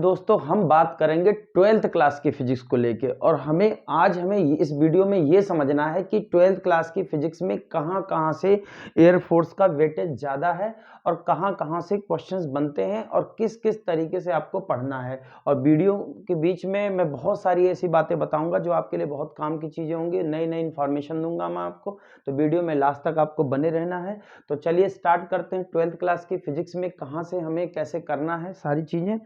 दोस्तों हम बात करेंगे 12th क्लास की फिजिक्स को लेके और आज हमें इस वीडियो में ये समझना है कि 12th क्लास की फिजिक्स में कहाँ से एयरफोर्स का वेटेज ज़्यादा है और कहाँ से क्वेश्चंस बनते हैं और किस किस तरीके से आपको पढ़ना है। और वीडियो के बीच में मैं बहुत सारी ऐसी बातें बताऊंगा जो आपके लिए बहुत काम की चीज़ें होंगी, नई नई इन्फॉर्मेशन दूंगा मैं आपको, तो वीडियो में लास्ट तक आपको बने रहना है। तो चलिए स्टार्ट करते हैं 12th क्लास की फिजिक्स में कहाँ से हमें कैसे करना है सारी चीज़ें।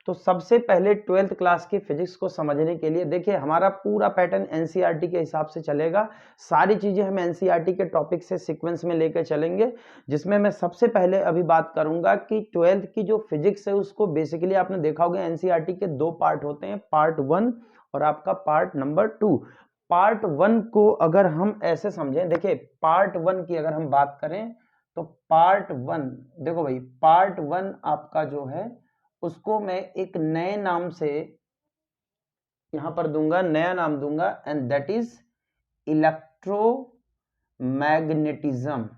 तो सबसे पहले 12th क्लास की फिजिक्स को समझने के लिए देखिए हमारा पूरा पैटर्न एनसीईआरटी के हिसाब से चलेगा। सारी चीजें हम एनसीईआरटी के टॉपिक से सीक्वेंस में लेकर चलेंगे, जिसमें मैं सबसे पहले अभी बात करूंगा कि 12th की जो फिजिक्स है उसको बेसिकली आपने देखा होगा एनसीईआरटी के दो पार्ट होते हैं, पार्ट 1 और आपका पार्ट नंबर 2। पार्ट 1 को अगर हम ऐसे समझें, देखिए पार्ट 1 की अगर हम बात करें तो पार्ट 1 देखो भाई, पार्ट 1 आपका जो है उसको मैं एक नए नाम से यहां पर दूंगा, नया नाम दूंगा, and that is electromagnetism.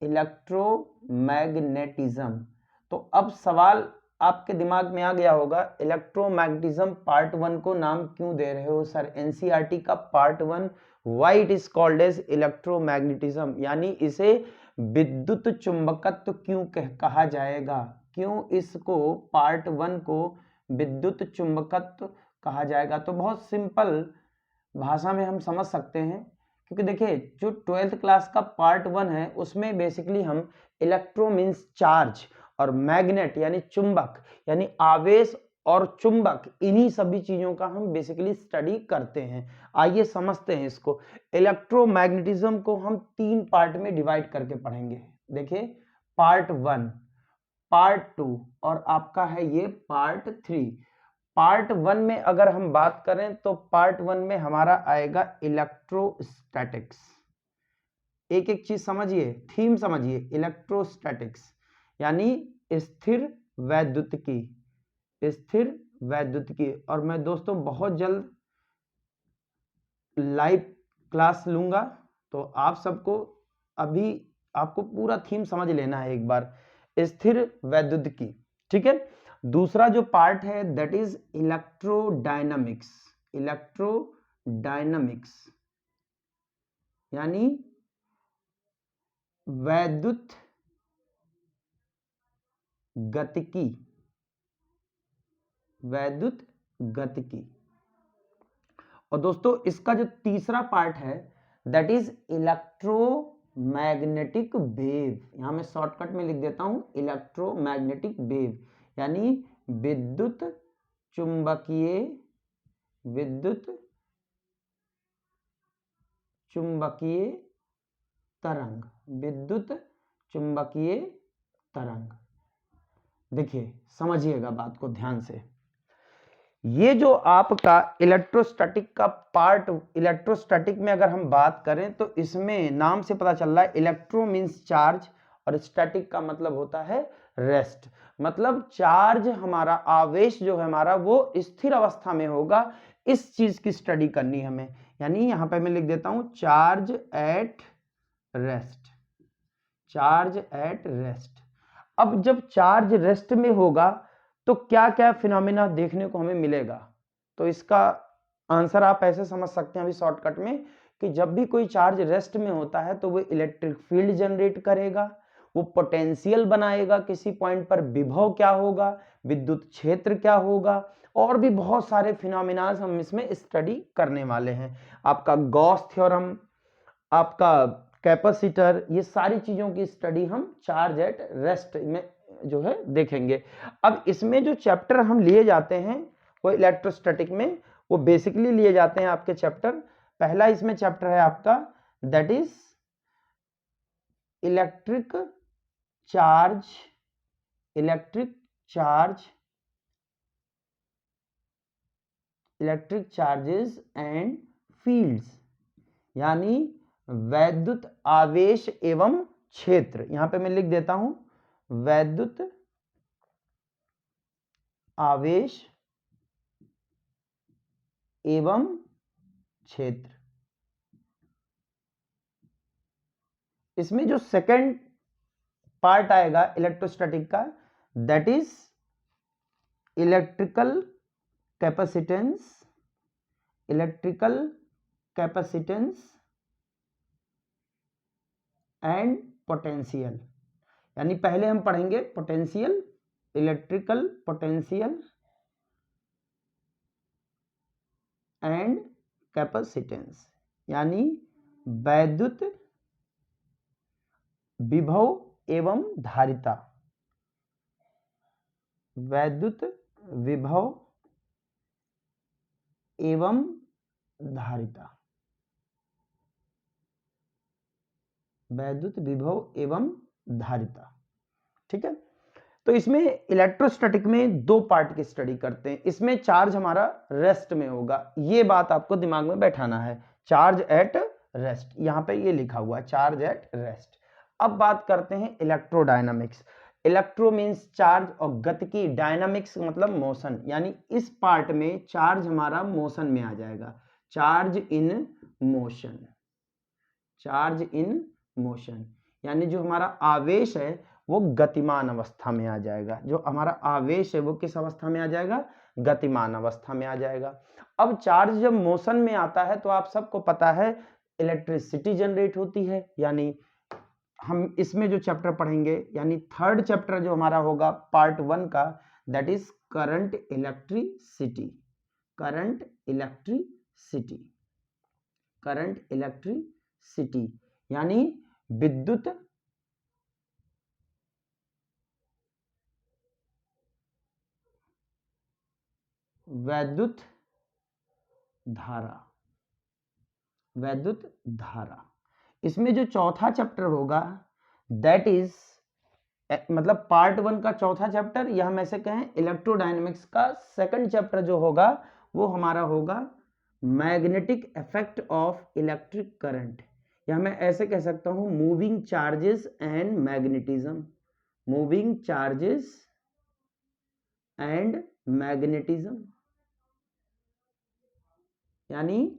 Electromagnetism. तो अब सवाल आपके दिमाग में आ गया होगा, इलेक्ट्रोमैग्नेटिज्म पार्ट 1 को नाम क्यों दे रहे हो सर एनसीईआरटी का part 1, why it is called as electromagnetism, यानी इसे विद्युत चुंबकत्व क्यों कहा जाएगा, क्यों इसको पार्ट 1 को विद्युत चुंबकत्व कहा जाएगा। तो बहुत सिंपल भाषा में हम समझ सकते हैं, क्योंकि देखिए जो 12th क्लास का पार्ट 1 है उसमें बेसिकली हम इलेक्ट्रो मीन्स चार्ज और मैग्नेट यानी चुंबक यानी आवेश और चुंबक, इन्हीं सभी चीजों का हम बेसिकली स्टडी करते हैं। आइए समझते हैं इसको। इलेक्ट्रोमैग्नेटिज्म को हम 3 पार्ट में डिवाइड करके पढ़ेंगे। देखिए पार्ट 1, पार्ट 2 और आपका है ये पार्ट 3। पार्ट 1 में अगर हम बात करें तो पार्ट 1 में हमारा आएगा इलेक्ट्रोस्टैटिक्स। एक एक चीज समझिए, थीम समझिए, इलेक्ट्रोस्टैटिक्स यानी स्थिर वैद्युतिकी, स्थिर वैद्युतिकी। और मैं दोस्तों बहुत जल्द लाइव क्लास लूंगा, तो आप सबको अभी आपको पूरा थीम समझ लेना है एक बार, स्थिर वैद्युतिकी, ठीक है। दूसरा जो पार्ट है दैट इज इलेक्ट्रोडायनामिक्स। इलेक्ट्रोडायनामिक्स यानी वैद्युत गतिकी, वैद्युत गतिकी। और दोस्तों इसका जो तीसरा पार्ट है दैट इज इलेक्ट्रोमैग्नेटिक वेव। यहां मैं शॉर्टकट में लिख देता हूं इलेक्ट्रोमैग्नेटिक वेव, यानी विद्युत चुंबकीय, विद्युत चुंबकीय तरंग, विद्युत चुंबकीय तरंग। देखिए समझिएगा बात को ध्यान से। ये जो आपका इलेक्ट्रोस्टैटिक का पार्ट, इलेक्ट्रोस्टैटिक में अगर हम बात करें तो इसमें नाम से पता चल रहा है इलेक्ट्रो मीन्स चार्ज और स्टैटिक का मतलब होता है रेस्ट। मतलब चार्ज हमारा, आवेश जो है हमारा वो स्थिर अवस्था में होगा, इस चीज की स्टडी करनी हमें। यानी यहां पे मैं लिख देता हूं charge at rest, charge at rest. अब जब चार्ज रेस्ट में होगा तो क्या क्या फिनोमेना देखने को हमें मिलेगा, तो इसका आंसर आप ऐसे समझ सकते हैं अभी शॉर्टकट में कि जब भी कोई चार्ज रेस्ट में होता है तो वो इलेक्ट्रिक फील्ड जनरेट करेगा, वो पोटेंशियल बनाएगा, किसी पॉइंट पर विभव क्या होगा, विद्युत क्षेत्र क्या होगा, और भी बहुत सारे फिनोमेना हम इसमें स्टडी करने वाले हैं। आपका गॉस थ्योरम, आपका कैपेसिटर, ये सारी चीजों की स्टडी हम चार्ज एट रेस्ट में जो है देखेंगे। अब इसमें जो चैप्टर हम लिए जाते हैं वो इलेक्ट्रोस्टैटिक में, वो बेसिकली लिए जाते हैं आपके चैप्टर, पहला इसमें चैप्टर है आपका that is electric charge, electric charge, electric charges and fields, यानी वैद्युत आवेश एवं क्षेत्र। यहां पे मैं लिख देता हूं वैद्युत आवेश एवं क्षेत्र। इसमें जो सेकंड पार्ट आएगा इलेक्ट्रोस्टैटिक का that is electrical capacitance and potential. यानी पहले हम पढ़ेंगे potential, electrical potential and capacitance, यानी वैद्युत विभव एवं धारिता, वैद्युत विभव एवं धारिता, वैद्युत विभव एवं धारिता। ठीक है, तो इसमें इलेक्ट्रोस्टैटिक में दो पार्ट की स्टडी करते हैं। इसमें चार्ज हमारा रेस्ट में होगा, ये बात आपको दिमाग में बैठाना है, चार्ज एट रेस्ट, यहां पे ये लिखा हुआ है चार्ज एट रेस्ट। अब बात करते हैं इलेक्ट्रोडायनामिक्स। इलेक्ट्रो मींस चार्ज और गतिकी, डायनामिक्स मतलब मोशन, यानी इस पार्ट में चार्ज हमारा मोशन में आ जाएगा, charge in motion, charge in motion, यानी जो हमारा आवेश है वो गतिमान अवस्था में आ जाएगा, जो हमारा आवेश है वो किस अवस्था में आ जाएगा, गतिमान अवस्था में आ जाएगा। अब चार्ज जब मोशन में आता है तो आप सबको पता है इलेक्ट्रिसिटी जनरेट होती है, यानी हम इसमें जो चैप्टर पढ़ेंगे, यानी थर्ड चैप्टर जो हमारा होगा पार्ट 1 का, that is current electricity, current electricity, current electricity, यानी विद्युत वैद्युत धारा, वैद्युत धारा। इसमें जो चौथा चैप्टर होगा दैट इज मतलब पार्ट 1 का चौथा चैप्टर, या हम ऐसे कहें इलेक्ट्रोडायनेमिक्स का सेकंड चैप्टर जो होगा वो हमारा होगा magnetic effect of electric current, या मैं ऐसे कह सकता हूं moving charges and magnetism, moving charges and magnetism, यानी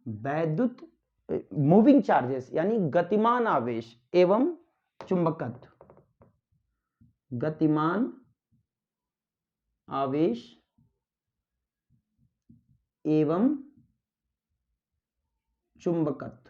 वैद्युत मूविंग चार्जेस यानी गतिमान आवेश एवं चुंबकत्व, गतिमान आवेश एवं चुंबकत्व।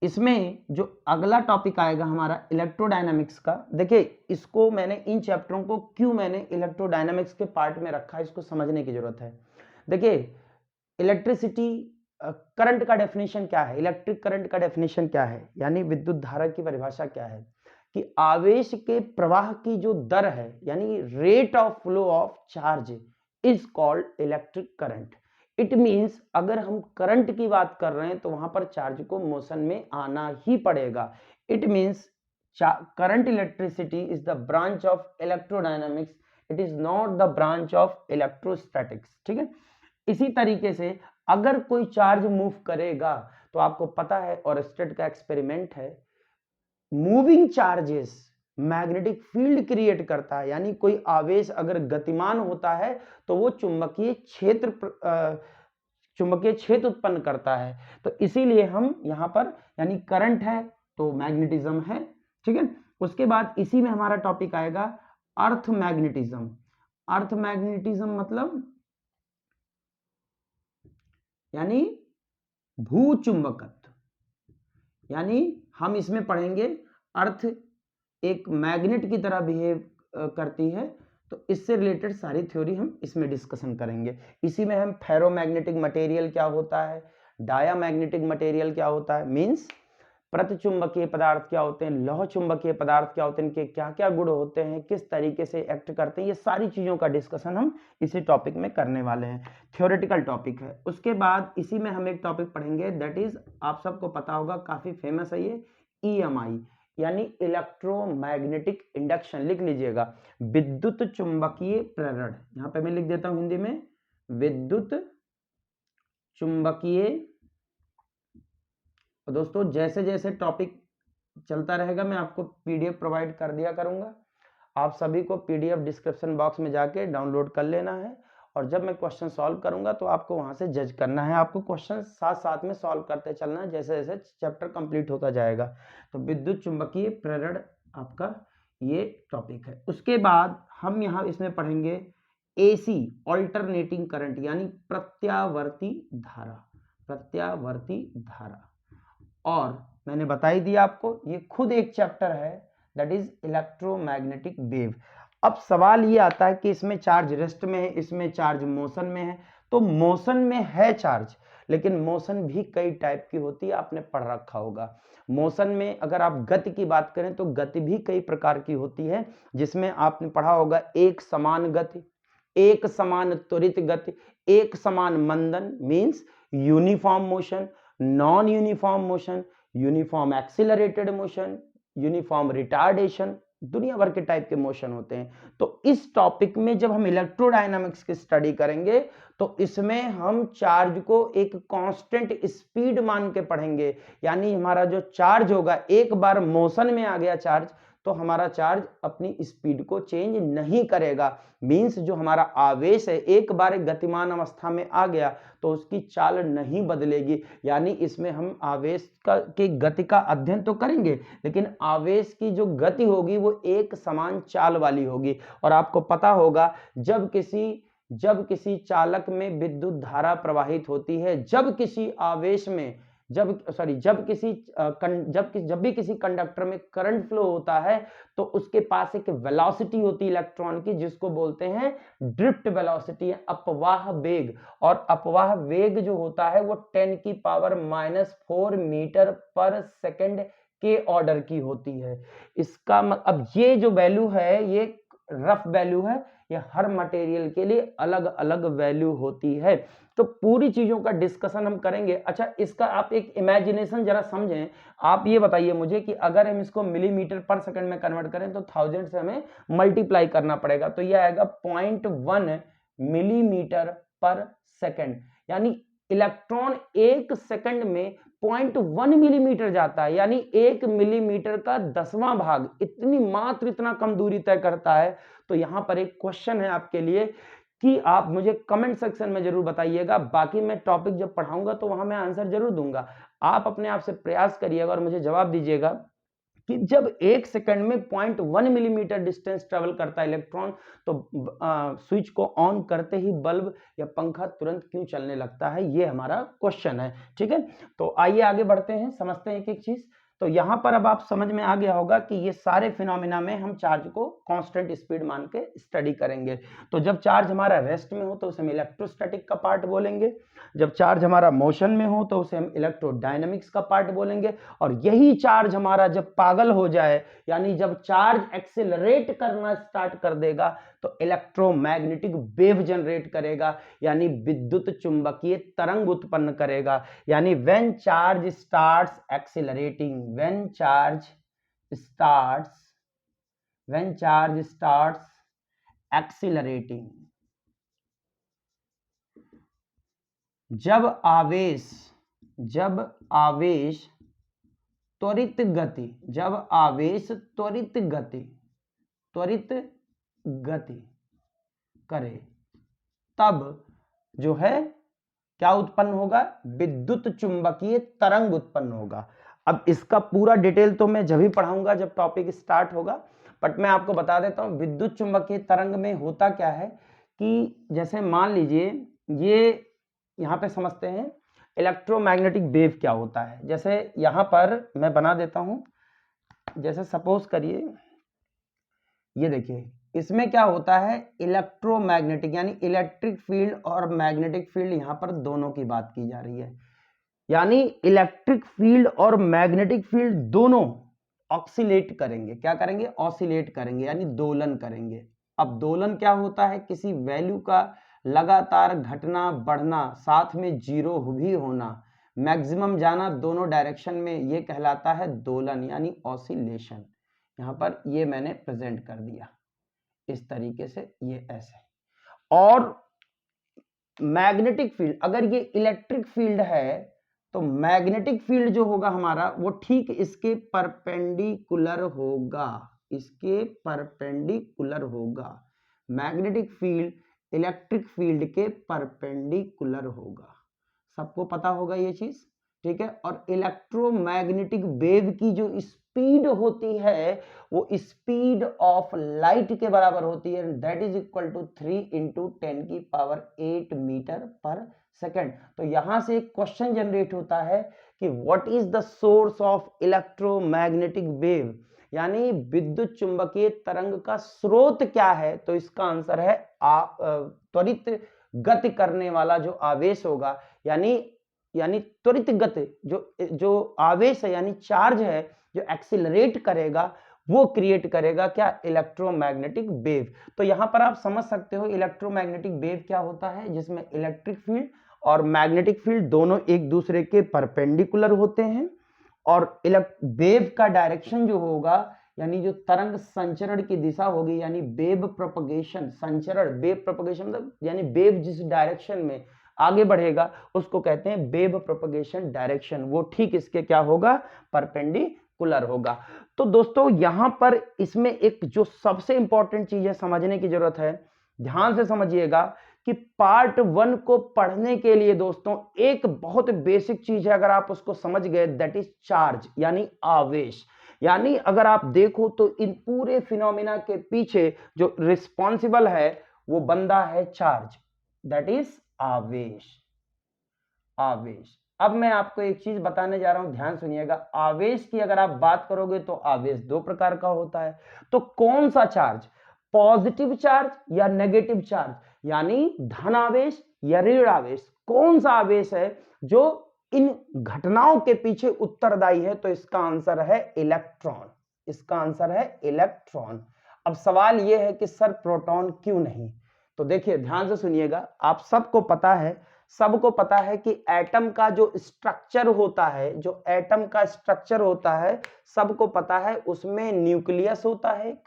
इसमें जो अगला टॉपिक आएगा हमारा इलेक्ट्रोडायनामिक्स का, देखिए इसको मैंने इन चैप्टरों को क्यों मैंने इलेक्ट्रोडायनामिक्स के पार्ट में रखा है, इसको समझने की जरूरत है। देखिए इलेक्ट्रिसिटी करंट का डेफिनेशन क्या है, इलेक्ट्रिक करंट का डेफिनेशन क्या है, यानी विद्युत धारा की परिभाषा क्या है कि आवेश के प्रवाह की जो दर है, यानी rate of flow of charge is called electric current. It means अगर हम करंट की बात कर रहे हैं तो वहां पर चार्ज को मोशन में आना ही पड़ेगा। It means current electricity is the branch of electrodynamics, it is not the branch of electrostatics. ठीक है, इसी तरीके से अगर कोई चार्ज मूव करेगा तो आपको पता है ऑरस्टेड का एक्सपेरिमेंट है, moving charges magnetic field create करता है, यानी कोई आवेश अगर गतिमान होता है तो वो चुंबकीय क्षेत्र उत्पन्न करता है। तो इसीलिए हम यहाँ पर यानी करंट है तो मैग्नेटिज्म है। ठीक है, उसके बाद इसी में हमारा टॉपिक आएगा अर्थ मैग्नेटिज्म। अर्थ मैग्नेटिज्म मतलब यानी भूचुंबकत्व, यानी हम इसमें पढ़ेंगे अर्थ एक मैग्नेट की तरह बिहेव करती है, तो इससे रिलेटेड सारी थ्योरी हम इसमें डिस्कशन करेंगे। इसी में हम फेरोमैग्नेटिक मटेरियल क्या होता है, डायामैग्नेटिक मटेरियल क्या होता है, मींस प्रतिचुंबकीय पदार्थ क्या होते हैं, लौह चुंबकीय पदार्थ क्या होते हैं, इनके क्या क्या गुण होते हैं, किस तरीके से एक्ट करते हैं, ये सारी चीजों का डिस्कशन हम इसी टॉपिक में करने वाले हैं। थ्योरेटिकल टॉपिक है। उसके बाद इसी में हम एक टॉपिक पढ़ेंगे दैट इज, आप सबको पता होगा काफी फेमस है ये, EMI यानी इलेक्ट्रोमैग्नेटिक इंडक्शन। लिख लीजिएगा, विद्युत चुंबकीय प्रेरण। यहां पे मैं लिख देता हूं हिंदी में, विद्युत चुंबकीय। और दोस्तों जैसे जैसे टॉपिक चलता रहेगा मैं आपको PDF प्रोवाइड कर दिया करूंगा, आप सभी को PDF डिस्क्रिप्शन बॉक्स में जाके डाउनलोड कर लेना है और जब मैं क्वेश्चन सॉल्व करूंगा तो आपको वहां से जज करना है, आपको क्वेश्चन साथ साथ में सॉल्व करते चलना है जैसे जैसे चैप्टर कंप्लीट होता जाएगा। तो विद्युत चुंबकीय प्रेरण आपका ये टॉपिक है। उसके बाद हम यहाँ इसमें पढ़ेंगे एसी ऑल्टरनेटिंग करंट यानी प्रत्यावर्ती धारा, प्रत्यावर्ती धारा। और मैंने बता ही दिया आपको ये खुद एक चैप्टर है, दैट इज इलेक्ट्रोमैग्नेटिक वेव। अब सवाल ये आता है कि इसमें चार्ज रेस्ट में है, इसमें चार्ज मोशन में है। तो मोशन में है चार्ज, लेकिन मोशन भी कई टाइप की होती है, आपने पढ़ रखा होगा। मोशन में अगर आप गति की बात करें तो गति भी कई प्रकार की होती है, जिसमें आपने पढ़ा होगा एक समान गति, एक समान त्वरित गति, एक समान मंदन means uniform motion, non uniform motion, uniform accelerated motion, uniform retardation, दुनिया भर के टाइप के मोशन होते हैं। तो इस टॉपिक में जब हम इलेक्ट्रोडायनामिक्स की स्टडी करेंगे तो इसमें हम चार्ज को एक कांस्टेंट स्पीड मान के पढ़ेंगे, यानी हमारा जो चार्ज होगा, एक बार मोशन में आ गया चार्ज तो हमारा चार्ज अपनी स्पीड को चेंज नहीं करेगा। मींस जो हमारा आवेश है एक बार गतिमान अवस्था में आ गया तो उसकी चाल नहीं बदलेगी। यानी इसमें हम आवेश की गति का अध्ययन तो करेंगे, लेकिन आवेश की जो गति होगी वो एक समान चाल वाली होगी। और आपको पता होगा जब किसी चालक में विद्युत धारा प्रवाहित होती है, जब किसी आवेश में जब भी किसी कंडक्टर में करंट फ्लो होता है तो उसके पास एक वेलोसिटी होती है इलेक्ट्रॉन की, जिसको बोलते हैं ड्रिफ्ट वेलोसिटी, अपवाह वेग। और अपवाह वेग जो होता है वो 10⁻⁻⁴ मीटर पर सेकंड के ऑर्डर की होती है। इसका अब ये जो वैल्यू है ये रफ वैल्यू है, ये हर मटेरियल के लिए अलग अलग वैल्यू होती है। तो पूरी चीजों का डिस्कशन हम करेंगे। अच्छा, इसका आप एक इमेजिनेशन जरा समझें। आप ये बताइए मुझे कि अगर हम इसको मिलीमीटर पर सेकंड में कन्वर्ट करें तो 1000 से हमें मल्टीप्लाई करना पड़ेगा, तो यह आएगा 0.1 मिलीमीटर पर सेकंड। यानी इलेक्ट्रॉन एक सेकंड में 0.1 मिलीमीटर जाता है, यानी 1 मिलीमीटर का 10वां भाग, इतना कम दूरी तय करता है। तो यहां पर एक क्वेश्चन है आपके लिए कि आप मुझे कमेंट सेक्शन में जरूर बताइएगा, बाकी मैं टॉपिक जब पढ़ाऊंगा तो वहां मैं आंसर जरूर दूंगा। आप अपने आप से प्रयास करिएगा और मुझे जवाब दीजिएगा कि जब एक सेकंड में 0.1 मिलीमीटर डिस्टेंस ट्रेवल करता है इलेक्ट्रॉन तो स्विच को ऑन करते ही बल्ब या पंखा तुरंत क्यों चलने लगता है, ये हमारा क्वेश्चन है। ठीक है, तो आइए आगे बढ़ते हैं, समझते हैं एक एक चीज। तो यहां पर अब आप समझ में आ गया होगा कि ये सारे फिनोमिना में हम चार्ज को कांस्टेंट स्पीड मान के स्टडी करेंगे। तो जब चार्ज हमारा रेस्ट में हो तो उसे हम इलेक्ट्रोस्टैटिक का पार्ट बोलेंगे, जब चार्ज हमारा मोशन में हो तो उसे हम इलेक्ट्रोडायनामिक्स का पार्ट बोलेंगे, और यही चार्ज हमारा जब पागल हो जाए, यानी जब चार्ज एक्सेलरेट करना स्टार्ट कर देगा तो इलेक्ट्रोमैग्नेटिक वेव जनरेट करेगा, यानी विद्युत चुंबकीय तरंग उत्पन्न करेगा। यानी when charge starts accelerating, when charge starts accelerating, जब आवेश त्वरित गति करे, तब जो है क्या उत्पन्न होगा, विद्युत चुंबकीय तरंग उत्पन्न होगा। अब इसका पूरा डिटेल तो मैं जब ही पढ़ाऊंगा जब टॉपिक स्टार्ट होगा, बट मैं आपको बता देता हूं विद्युत चुंबकीय तरंग में होता क्या है कि जैसे मान लीजिए ये यहां पे समझते हैं इलेक्ट्रोमैग्नेटिक वेव क्या होता है। जैसे यहां पर मैं बना देता हूं, जैसे सपोज करिए ये देखिए, इसमें क्या होता है इलेक्ट्रोमैग्नेटिक, यानी इलेक्ट्रिक फील्ड और मैग्नेटिक फील्ड, यहां पर दोनों की बात की जा रही है। यानी इलेक्ट्रिक फील्ड और मैग्नेटिक फील्ड दोनों ऑक्सीलेट करेंगे। क्या करेंगे, ऑसिलेट करेंगे, यानी दोलन करेंगे। अब दोलन क्या होता है, किसी वैल्यू का लगातार घटना बढ़ना, साथ में जीरो भी होना, मैक्सिमम जाना दोनों डायरेक्शन में, ये कहलाता है दोलन यानी ऑसिलेशन। यहां पर ये मैंने प्रेजेंट कर दिया इस तरीके से, ये ऐसे। और मैग्नेटिक फील्ड, अगर ये इलेक्ट्रिक फील्ड है तो मैग्नेटिक फील्ड जो होगा हमारा वो ठीक इसके परपेंडिकुलर होगा, मैग्नेटिक फील्ड इलेक्ट्रिक फील्ड के परपेंडिकुलर होगा। सबको पता होगा ये चीज, ठीक है। और इलेक्ट्रोमैग्नेटिक वेव की जो स्पीड होती है वो स्पीड ऑफ लाइट के बराबर होती है, that is equal to 3 × 10⁸ metre per second. तो यहां से एक क्वेश्चन जनरेट होता है कि what is the source of electromagnetic wave, यानी विद्युत चुंबकीय तरंग का स्रोत क्या है। तो इसका आंसर है त्वरित गति करने वाला जो आवेश होगा, यानी त्वरित गति जो आवेश है यानी चार्ज है जो एक्सीलरेट करेगा वो क्रिएट करेगा क्या, इलेक्ट्रोमैग्नेटिक वेव। तो यहां पर आप समझ सकते हो इलेक्ट्रोमैग्नेटिक वेव क्या होता है, जिसमें इलेक्ट्रिक फील्ड और मैग्नेटिक फील्ड दोनों एक दूसरे के परपेंडिकुलर होते हैं, और वेव का डायरेक्शन जो होगा यानी जो तरंग संचरण की दिशा होगी, यानी वेव प्रोपगेशन, संचरण वेव प्रोपगेशन मतलब यानी वेव जिस डायरेक्शन में आगे बढ़ेगा उसको कहते हैं वेव प्रोपगेशन डायरेक्शन, वो ठीक इसके क्या होगा, परपेंडिकुलर होगा। तो दोस्तों यहां पर इसमें एक जो सबसे इंपॉर्टेंट चीज है समझने की जरूरत है, ध्यान से समझिएगा कि पार्ट 1 को पढ़ने के लिए दोस्तों एक बहुत बेसिक चीज है, अगर आप उसको समझ गए, दैट इज चार्ज यानी आवेश। यानी अगर आप देखो तो इन पूरे फिनोमिना के पीछे जो रिस्पॉन्सिबल है वो बंदा है चार्ज, दैट इज आवेश। आवेश। अब मैं आपको एक चीज बताने जा रहा हूं, ध्यान सुनिएगा। आवेश की अगर आप बात करोगे तो आवेश दो प्रकार का होता है। तो कौन सा चार्ज, पॉजिटिव चार्ज या नेगेटिव चार्ज, यानी धन आवेश या ऋण आवेश, कौन सा आवेश है जो इन घटनाओं के पीछे उत्तरदायी है। तो इसका आंसर है इलेक्ट्रॉन, इसका आंसर है इलेक्ट्रॉन। अब सवाल यह है कि सर प्रोटॉन क्यों नहीं। तो देखिए ध्यान से सुनिएगा, आप सबको पता है कि एटम का जो स्ट्रक्चर होता है, जो एटम का स्ट्रक्चर होता है सबको पता है, उसमें न्यूक्लियस होता है,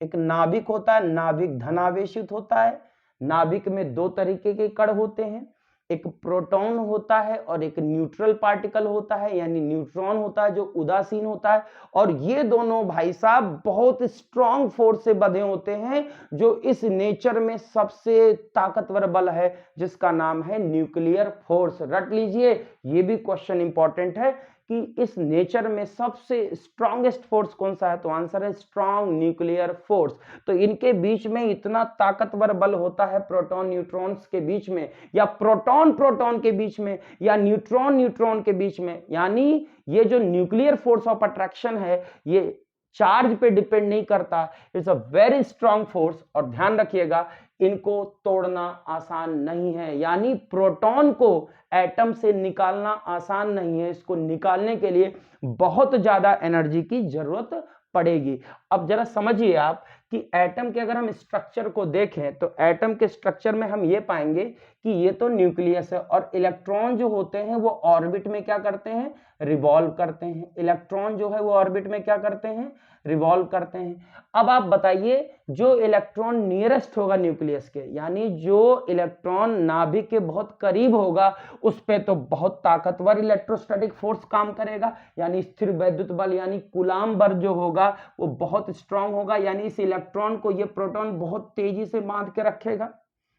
एक नाभिक होता है, नाभिक धनावेशित होता है। नाभिक में दो तरीके के कण होते हैं, एक प्रोटॉन होता है और एक न्यूट्रल पार्टिकल होता है, यानी न्यूट्रॉन होता है जो उदासीन होता है। और ये दोनों भाई साहब बहुत स्ट्रॉन्ग फोर्स से बंधे होते हैं, जो इस नेचर में सबसे ताकतवर बल है, जिसका नाम है न्यूक्लियर फोर्स। रट लीजिए, ये भी क्वेश्चन इंपॉर्टेंट है कि इस नेचर में सबसे स्ट्रॉन्गेस्ट फोर्स कौन सा है। तो आंसर है स्ट्रॉन्ग न्यूक्लियर फोर्स। तो इनके बीच में इतना ताकतवर बल होता है, प्रोटॉन न्यूट्रॉन्स के बीच में, या प्रोटॉन प्रोटॉन के बीच में, या न्यूट्रॉन न्यूट्रॉन के बीच में। यानी ये जो न्यूक्लियर फोर्स ऑफ अट्रैक्शन है ये चार्ज पे डिपेंड नहीं करता, it's a very strong force. और ध्यान रखिएगा इनको तोड़ना आसान नहीं है, यानी प्रोटॉन को एटम से निकालना आसान नहीं है, इसको निकालने के लिए बहुत ज्यादा एनर्जी की जरूरत पड़ेगी। अब जरा समझिए आप कि एटम के अगर हम स्ट्रक्चर को देखें तो एटम के स्ट्रक्चर में हम ये पाएंगे कि ये तो न्यूक्लियस है, और इलेक्ट्रॉन जो होते हैं वो ऑर्बिट में क्या करते हैं, रिवॉल्व करते हैं। इलेक्ट्रॉन जो है वो ऑर्बिट में क्या करते हैं, रिवॉल्व करते हैं। अब आप बताइए जो इलेक्ट्रॉन नियरेस्ट होगा न्यूक्लियस के, यानी जो इलेक्ट्रॉन नाभिक के बहुत करीब होगा, उस पे तो बहुत ताकतवर इलेक्ट्रोस्टैटिक फोर्स काम करेगा, यानी स्थिर वैद्युत बल यानी कूलाम बल जो होगा वो बहुत स्ट्रांग होगा, यानी इस इलेक्ट्रॉन को ये प्रोटॉन बहुत तेजी से बांध के रखेगा।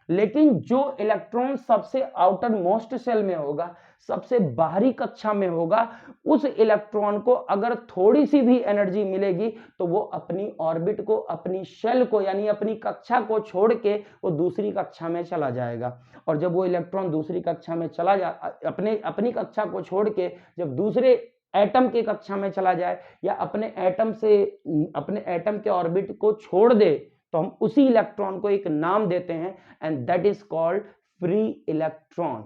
लेकिन जो इलेक्ट्रॉन सबसे आउटर मोस्ट सेल में होगा, सबसे बाहरी कक्षा में होगा, उस इलेक्ट्रॉन को अगर थोड़ी सी भी एनर्जी मिलेगी तो वो अपनी ऑर्बिट को, अपनी शेल को, यानी अपनी कक्षा को छोड़ के वो दूसरी कक्षा में चला जाएगा। और जब वो इलेक्ट्रॉन दूसरी कक्षा में चला अपनी कक्षा को छोड़ के जब दूसरे एटम की कक्षा में चला जाए, या अपने एटम के ऑर्बिट को छोड़ दे, तो हम उसी इलेक्ट्रॉन को एक नाम देते हैं, and that is called free electron.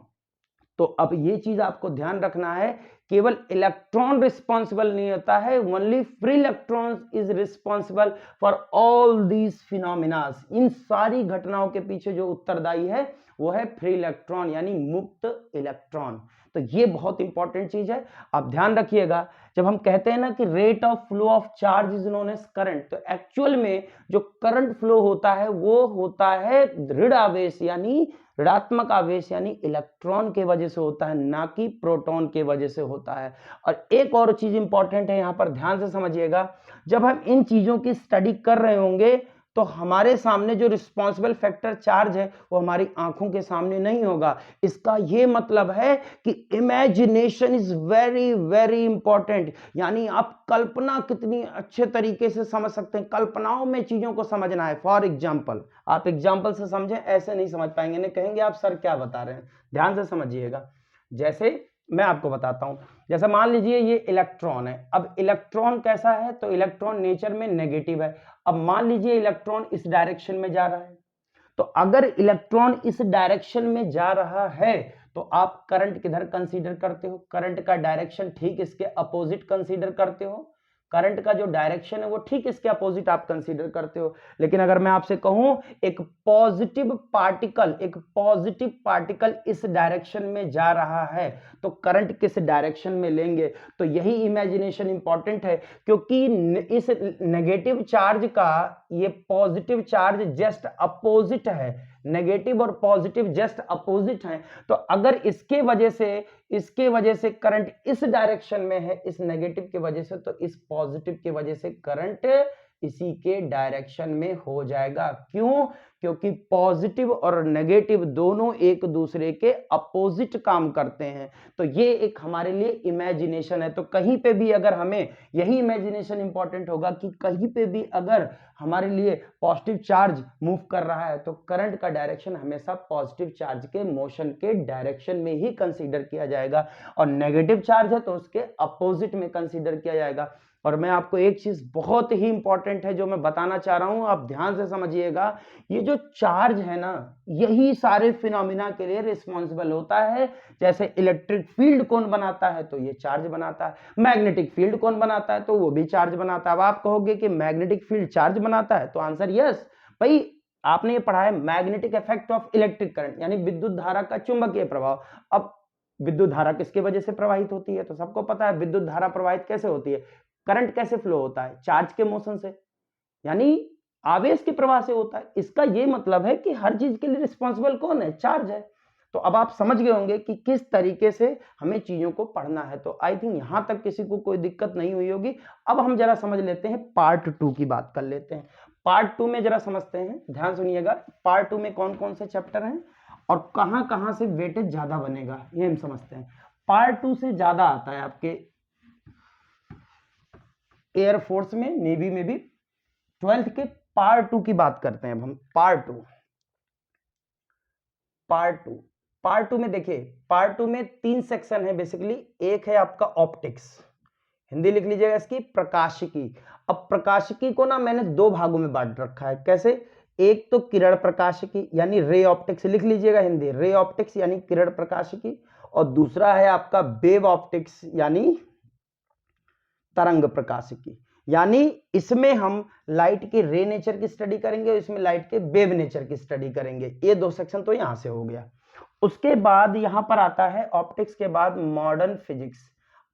तो अब ये चीज आपको ध्यान रखना है, केवल इलेक्ट्रॉन रिस्पॉन्सिबल नहीं होता है, only free electron is responsible for all these phenomenas. इन सारी घटनाओं के पीछे जो उत्तरदायी है वो है फ्री इलेक्ट्रॉन, यानी मुक्त इलेक्ट्रॉन। तो ये बहुत इंपॉर्टेंट चीज है, आप ध्यान रखिएगा। जब हम कहते हैं ना कि rate of flow of charge is known as current, तो एक्चुअल में जो करंट फ्लो होता है वो होता है ऋण आवेश यानी ऋणात्मक आवेश, यानी इलेक्ट्रॉन के वजह से होता है, ना कि प्रोटॉन के वजह से होता है। और एक और चीज इंपॉर्टेंट है, यहां पर ध्यान से समझिएगा, जब हम इन चीजों की स्टडी कर रहे होंगे तो हमारे सामने जो रिस्पॉन्सिबल फैक्टर चार्ज है वो हमारी आंखों के सामने नहीं होगा। इसका ये मतलब है कि imagination is very very important, यानी आप कल्पना कितनी अच्छे तरीके से समझ सकते हैं, कल्पनाओं में चीजों को समझना है। फॉर एग्जाम्पल, आप एग्जाम्पल से समझें, ऐसे नहीं समझ पाएंगे, नहीं कहेंगे आप सर क्या बता रहे हैं। ध्यान से समझिएगा। जैसे मैं आपको बताता हूं, जैसे मान लीजिए ये इलेक्ट्रॉन है। अब इलेक्ट्रॉन कैसा है, तो इलेक्ट्रॉन नेचर में नेगेटिव है। अब मान लीजिए इलेक्ट्रॉन इस डायरेक्शन में जा रहा है, तो अगर इलेक्ट्रॉन इस डायरेक्शन में जा रहा है तो आप करंट किधर कंसीडर करते हो, करंट का डायरेक्शन ठीक इसके अपोजिट कंसीडर करते हो। करंट का जो डायरेक्शन है वो ठीक इसके अपोजिट आप कंसीडर करते हो। लेकिन अगर मैं आपसे कहूं एक पॉजिटिव पार्टिकल इस डायरेक्शन में जा रहा है तो करंट किस डायरेक्शन में लेंगे। तो यही इमेजिनेशन इंपॉर्टेंट है, क्योंकि इस नेगेटिव चार्ज का ये पॉजिटिव चार्ज जस्ट अपोजिट है, नेगेटिव और पॉजिटिव जस्ट अपोजिट हैं। तो अगर इसके वजह से करंट इस डायरेक्शन में है, इस नेगेटिव की वजह से, तो इस पॉजिटिव की वजह से करंट इसी के डायरेक्शन में हो जाएगा। क्यों? क्योंकि पॉजिटिव और नेगेटिव दोनों एक दूसरे के अपोजिट काम करते हैं। तो ये एक हमारे लिए इमेजिनेशन है। तो कहीं पे भी अगर हमें, यही इमेजिनेशन इंपॉर्टेंट होगा कि कहीं पे भी अगर हमारे लिए पॉजिटिव चार्ज मूव कर रहा है तो करंट का डायरेक्शन हमेशा पॉजिटिव चार्ज के मोशन के डायरेक्शन में ही कंसीडर किया जाएगा, और नेगेटिव चार्ज है तो उसके अपोजिट में कंसीडर किया जाएगा। और मैं आपको एक चीज बहुत ही इंपॉर्टेंट है जो मैं बताना चाह रहा हूं, आप ध्यान से समझिएगा। ये जो चार्ज है ना, यही सारे फिनोमिना के लिए रिस्पॉन्सिबल होता है। जैसे इलेक्ट्रिक फील्ड कौन बनाता है, तो ये चार्ज बनाता है। मैग्नेटिक फील्ड कौन बनाता है, तो वो भी चार्ज बनाता है। अब आप कहोगे कि मैग्नेटिक फील्ड चार्ज बनाता है, तो आंसर यस। भाई आपने ये पढ़ा है magnetic effect of electric current, यानी विद्युत धारा का चुंबकीय प्रभाव। अब विद्युत धारा किसके वजह से प्रवाहित होती है, तो सबको पता है विद्युत धारा प्रवाहित कैसे होती है। करंट कैसे फ्लो होता है, चार्ज के मोशन से, यानी आवेश के प्रवाह से होता है। इसका यह मतलब है कि हर चीज के लिए रिस्पॉन्सिबल कौन है, चार्ज है। तो अब आप समझ गए होंगे कि किस तरीके से हमें चीजों को पढ़ना है। तो आई थिंक यहां तक किसी को कोई दिक्कत नहीं हुई होगी। अब हम जरा समझ लेते हैं, पार्ट 2 की बात कर लेते हैं। पार्ट 2 में जरा समझते हैं, ध्यान सुनिएगा। पार्ट 2 में कौन कौन से चैप्टर हैं और कहां कहां से वेटेज ज्यादा बनेगा, ये हम समझते हैं। पार्ट 2 से ज्यादा आता है आपके एयरफोर्स में, नेवी में भी। 12th के पार्ट 2 की बात करते हैं अब हम। पार्ट टू में देखिए, पार्ट 2 में 3 सेक्शन है बेसिकली। एक है आपका ऑप्टिक्स, हिंदी लिख लीजिएगा इसकी, प्रकाशिकी। अब प्रकाशिकी को ना मैंने 2 भागों में बांट रखा है। कैसे? एक तो किरण प्रकाशिकी यानी रे ऑप्टिक्स, लिख लीजिएगा हिंदी, रे ऑप्टिक्स यानी किरण प्रकाशिकी। और दूसरा है आपका वेव ऑप्टिक्स यानी तरंग प्रकाशिकी। यानी इसमें हम लाइट के रे नेचर की स्टडी करेंगे और इसमें लाइट के वेव नेचर की स्टडी करेंगे। ये 2 सेक्शन तो यहां से हो गया। उसके बाद यहां पर आता है ऑप्टिक्स के बाद मॉडर्न फिजिक्स,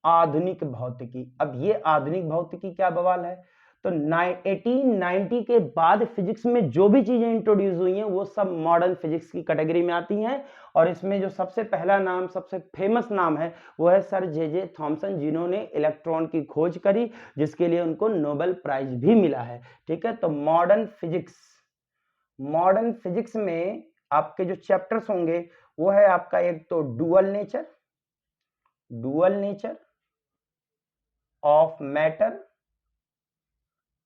आधुनिक भौतिकी। अब ये आधुनिक भौतिकी क्या बवाल है, तो 1890 के बाद फिजिक्स में जो भी चीजें इंट्रोड्यूस हुई हैं वो सब मॉडर्न फिजिक्स की कैटेगरी में आती हैं। और इसमें जो सबसे पहला नाम, सबसे फेमस नाम है वो है सर जे थॉमसन, जिन्होंने इलेक्ट्रॉन की खोज करी, जिसके लिए उनको नोबेल प्राइज भी मिला है। ठीक है, तो मॉडर्न फिजिक्स में आपके जो चैप्टर्स होंगे वो है आपका एक तो dual nature of matter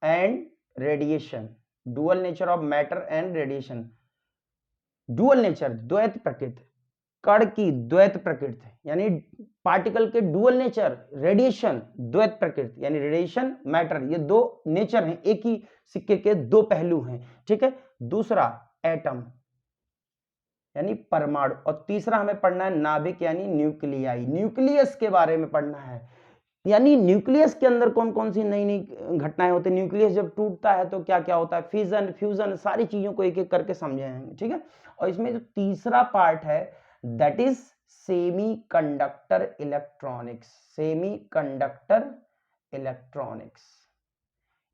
and radiation. Dual nature of matter and radiation. Dual nature द्वैत प्रकृति, कण की द्वैत प्रकृति यानी पार्टिकल के डुअल नेचर, रेडिएशन द्वैत प्रकृति यानी रेडिएशन मैटर, ये 2 नेचर हैं, एक ही सिक्के के 2 पहलू हैं। ठीक है, दूसरा एटम यानी परमाणु, और तीसरा हमें पढ़ना है नाभिक यानी न्यूक्लियाई, न्यूक्लियस के बारे में पढ़ना है। यानी न्यूक्लियस के अंदर कौन कौन सी नई नई घटनाएं होती है, न्यूक्लियस जब टूटता है तो क्या क्या होता है, फिजन फ्यूजन, सारी चीजों को एक एक करके समझेंगे। ठीक है, और इसमें जो तीसरा पार्ट है दैट इज सेमीकंडक्टर इलेक्ट्रॉनिक्स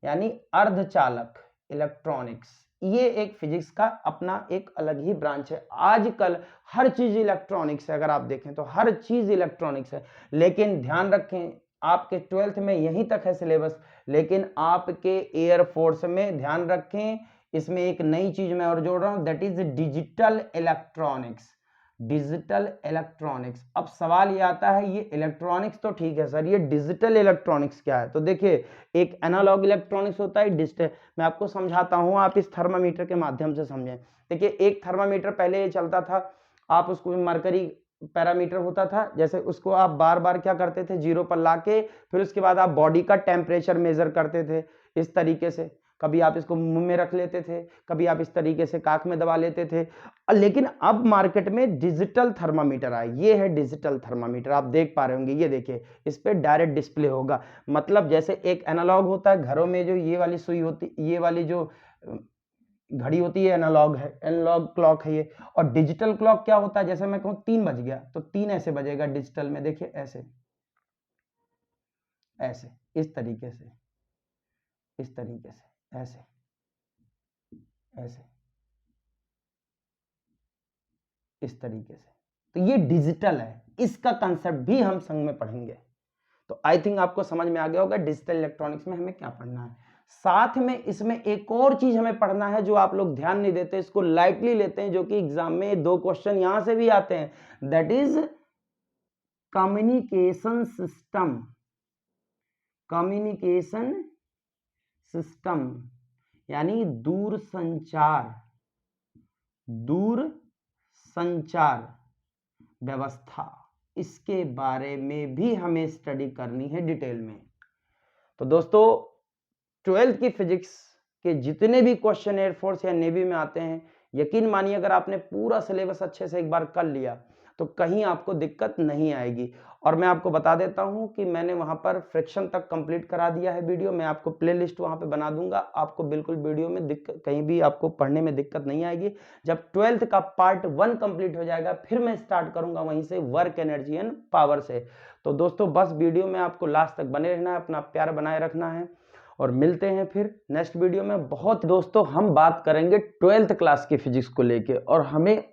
यानी अर्धचालक इलेक्ट्रॉनिक्स। ये एक फिजिक्स का अपना एक अलग ही ब्रांच है। आजकल हर चीज इलेक्ट्रॉनिक्स है, अगर आप देखें तो हर चीज इलेक्ट्रॉनिक्स है। लेकिन ध्यान रखें, आपके 12th में यहीं तक है सिलेबस, लेकिन आपके एयरफोर्स में ध्यान रखें इसमें एक नई चीज मैं और जोड़ रहा हूं, that is digital electronics. Digital electronics. अब सवाल ये आता है, ये इलेक्ट्रॉनिक्स तो ठीक है सर, ये डिजिटल इलेक्ट्रॉनिक्स क्या है? तो देखिए, एक एनालॉग इलेक्ट्रॉनिक्स होता है, डिजिटल। मैं आपको समझाता हूं, आप इस थर्मामीटर के माध्यम से समझें। देखिए, एक थर्मामीटर पहले ये चलता था, आप उसको मरकरी पैरामीटर होता था, जैसे उसको आप बार बार क्या करते थे, जीरो पर लाके, फिर उसके बाद आप बॉडी का टेम्परेचर मेजर करते थे इस तरीके से। कभी आप इसको मुंह में रख लेते थे, कभी आप इस तरीके से काख में दबा लेते थे। लेकिन अब मार्केट में डिजिटल थर्मामीटर आए, ये है डिजिटल थर्मामीटर, आप देख पा रहे होंगे, ये देखिए, इस पे डायरेक्ट डिस्प्ले होगा। मतलब जैसे एक एनालॉग होता है घरों में, जो ये वाली सुई होती, ये वाली जो घड़ी होती है, एनालॉग है, एनालॉग क्लॉक है ये। और डिजिटल क्लॉक क्या होता है, जैसे मैं कहूँ 3 बज गया तो 3 ऐसे बजेगा डिजिटल में, देखिए ऐसे ऐसे, इस तरीके से, इस तरीके से, ऐसे ऐसे, इस तरीके से। तो ये डिजिटल है, इसका कंसेप्ट भी हम संग में पढ़ेंगे। तो आई थिंक आपको समझ में आ गया होगा डिजिटल इलेक्ट्रॉनिक्स में हमें क्या पढ़ना है। साथ में इसमें एक और चीज हमें पढ़ना है जो आप लोग ध्यान नहीं देते, इसको लाइटली लेते हैं, जो कि एग्जाम में 2 क्वेश्चन यहां से भी आते हैं, that is communication system. Communication system यानी दूर संचार, दूर संचार व्यवस्था, इसके बारे में भी हमें स्टडी करनी है डिटेल में। तो दोस्तों, 12th की फिजिक्स के जितने भी क्वेश्चन एयरफोर्स या नेवी में आते हैं, यकीन मानिए अगर आपने पूरा सिलेबस अच्छे से एक बार कर लिया तो कहीं आपको दिक्कत नहीं आएगी। और मैं आपको बता देता हूं कि मैंने वहां पर फ्रिक्शन तक कंप्लीट करा दिया है वीडियो, मैं आपको प्लेलिस्ट वहां पे बना दूंगा, आपको बिल्कुल वीडियो में दिक्कत, कहीं भी आपको पढ़ने में दिक्कत नहीं आएगी। जब 12th का पार्ट 1 कंप्लीट हो जाएगा फिर मैं स्टार्ट करूंगा वहीं से, वर्क एनर्जी एंड पावर से। तो दोस्तों, बस वीडियो में आपको लास्ट तक बने रहना है, अपना प्यार बनाए रखना है, और मिलते हैं फिर नेक्स्ट वीडियो में। बहुत दोस्तों, हम बात करेंगे 12th क्लास की फिजिक्स को लेके, और हमें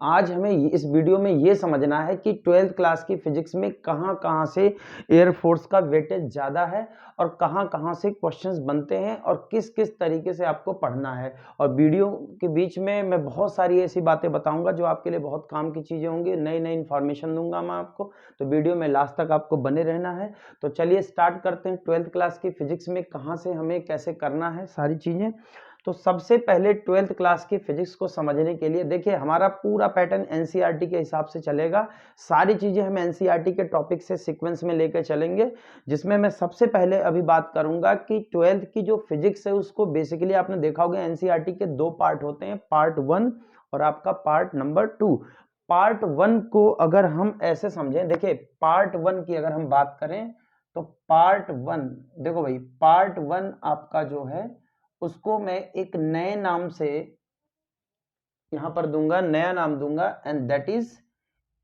इस वीडियो में ये समझना है कि 12th क्लास की फिजिक्स में कहां कहां से एयरफोर्स का वेटेज ज्यादा है और कहां कहां से क्वेश्चंस बनते हैं और किस किस तरीके से आपको पढ़ना है। और वीडियो के बीच में मैं बहुत सारी ऐसी बातें बताऊंगा जो आपके लिए बहुत काम की चीजें होंगी, नई नई इंफॉर्मेशन दूंगा मैं आपको। तो वीडियो में लास्ट तक आपको बने रहना है। तो चलिए स्टार्ट करते हैं 12th क्लास की फिजिक्स में कहां से हमें कैसे करना है सारी चीजें। तो सबसे पहले 12th क्लास की फिजिक्स को समझने के लिए देखिए, हमारा पूरा पैटर्न एनसीईआरटी के हिसाब से चलेगा, सारी चीजें हम एनसीईआरटी के टॉपिक से सीक्वेंस में लेकर चलेंगे, जिसमें मैं सबसे पहले अभी बात करूंगा कि 12th की जो फिजिक्स है उसको बेसिकली आपने देखा होगा एनसीईआरटी के 2 पार्ट होते हैं, पार्ट 1 और आपका पार्ट नंबर 2। पार्ट 1 को अगर हम ऐसे समझें, देखिए पार्ट 1 की अगर हम बात करें तो पार्ट 1, देखो भाई, पार्ट 1 आपका जो है उसको मैं एक नए नाम से यहां पर दूंगा, नया नाम दूंगा, and that is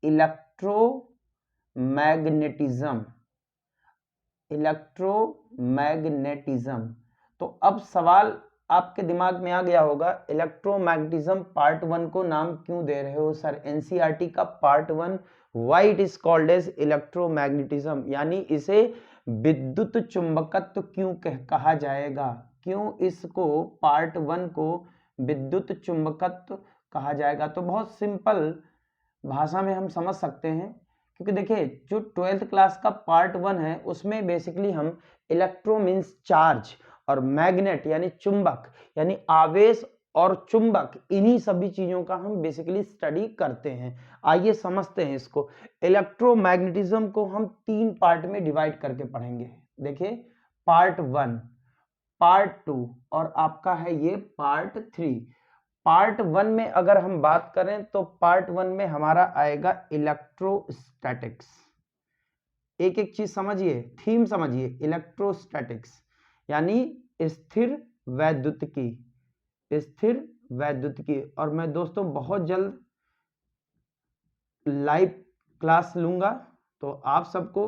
electromagnetism. Electromagnetism. तो अब सवाल आपके दिमाग में आ गया होगा, इलेक्ट्रोमैग्नेटिज्म पार्ट 1 को नाम क्यों दे रहे हो सर एनसीईआरटी का part 1, why it is called as electromagnetism, यानी इसे विद्युत चुंबकत्व क्यों कहा जाएगा, क्यों इसको पार्ट 1 को विद्युत चुंबकत्व कहा जाएगा? तो बहुत सिंपल भाषा में हम समझ सकते हैं, क्योंकि देखिए जो 12th क्लास का पार्ट 1 है उसमें बेसिकली हम इलेक्ट्रो मीन्स चार्ज और मैग्नेट यानी चुंबक यानी आवेश और चुंबक, इन्हीं सभी चीजों का हम बेसिकली स्टडी करते हैं। आइए समझते हैं इसको। इलेक्ट्रोमैग्नेटिज्म को हम 3 पार्ट में डिवाइड करके पढ़ेंगे। देखिए, पार्ट 1, पार्ट 2 और आपका है ये पार्ट 3। पार्ट 1 में अगर हम बात करें तो पार्ट 1 में हमारा आएगा इलेक्ट्रोस्टैटिक्स। एक एक चीज समझिए, थीम समझिए, इलेक्ट्रोस्टैटिक्स यानी स्थिर वैद्युतिकी, स्थिर वैद्युतिकी। और मैं दोस्तों बहुत जल्द लाइव क्लास लूंगा, तो आप सबको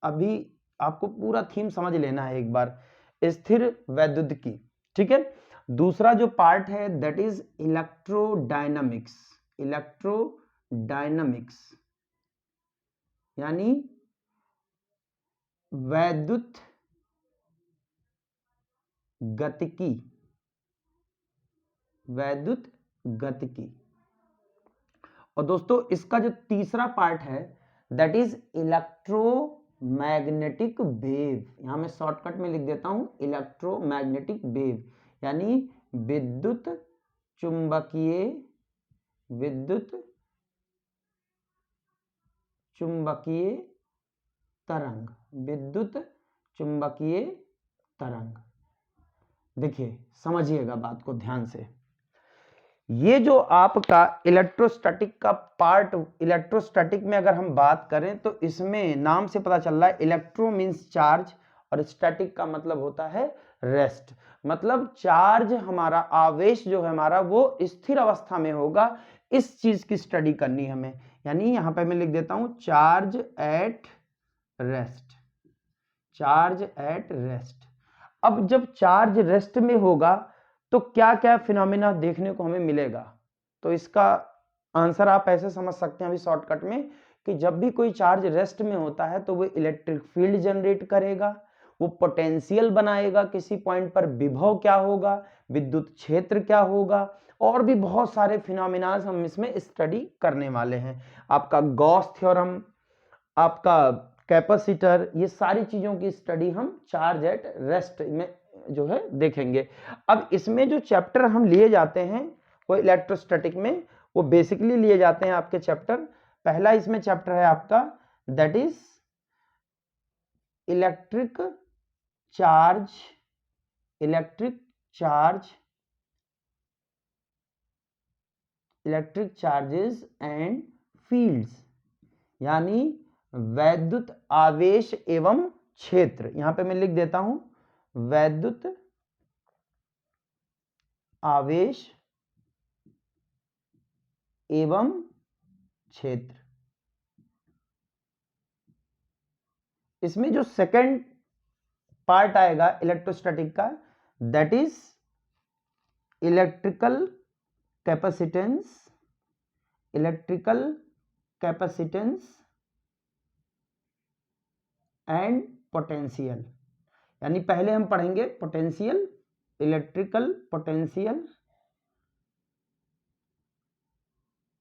अभी आपको पूरा थीम समझ लेना है एक बार, स्थिर वैद्युतिकी, ठीक है। दूसरा जो पार्ट है दैट इज इलेक्ट्रोडायनामिक्स। इलेक्ट्रोडायनामिक्स यानी वैद्युत गतिकी, वैद्युत गतिकी। और दोस्तों इसका जो तीसरा पार्ट है दैट इज इलेक्ट्रोमैग्नेटिक वेव। यहां मैं शॉर्टकट में लिख देता हूं इलेक्ट्रोमैग्नेटिक वेव, यानी विद्युत चुंबकीय तरंग, विद्युत चुंबकीय तरंग। देखिए समझिएगा बात को ध्यान से। ये जो आपका इलेक्ट्रोस्टैटिक का पार्ट, इलेक्ट्रोस्टैटिक में अगर हम बात करें तो इसमें नाम से पता चल रहा है इलेक्ट्रो मीन्स चार्ज और स्टैटिक का मतलब होता है रेस्ट। मतलब चार्ज हमारा, आवेश जो है हमारा वो स्थिर अवस्था में होगा, इस चीज की स्टडी करनी हमें। यानी यहां पे मैं लिख देता हूं charge at rest, charge at rest. अब जब चार्ज रेस्ट में होगा तो क्या क्या फिनोमेना देखने को हमें मिलेगा, तो इसका आंसर आप ऐसे समझ सकते हैं अभी शॉर्टकट में कि जब भी कोई चार्ज रेस्ट में होता है तो वो इलेक्ट्रिक फील्ड जनरेट करेगा, वो पोटेंशियल बनाएगा, किसी पॉइंट पर विभव क्या होगा, विद्युत क्षेत्र क्या होगा, और भी बहुत सारे फिनोमेना हम इसमें स्टडी करने वाले हैं। आपका गॉस थ्योरम, आपका कैपेसिटर, ये सारी चीजों की स्टडी हम चार्ज एट रेस्ट में जो है देखेंगे। अब इसमें जो चैप्टर हम लिए जाते हैं वो इलेक्ट्रोस्टैटिक में, वो बेसिकली लिए जाते हैं आपके चैप्टर, पहला इसमें चैप्टर है आपका that is electric charge, electric charges and fields, यानी वैद्युत आवेश एवं क्षेत्र। यहां पे मैं लिख देता हूं वैद्युत आवेश एवं क्षेत्र। इसमें जो सेकंड पार्ट आएगा इलेक्ट्रोस्टैटिक का that is electrical capacitance, electrical capacitance and potential. यानी पहले हम पढ़ेंगे potential, electrical potential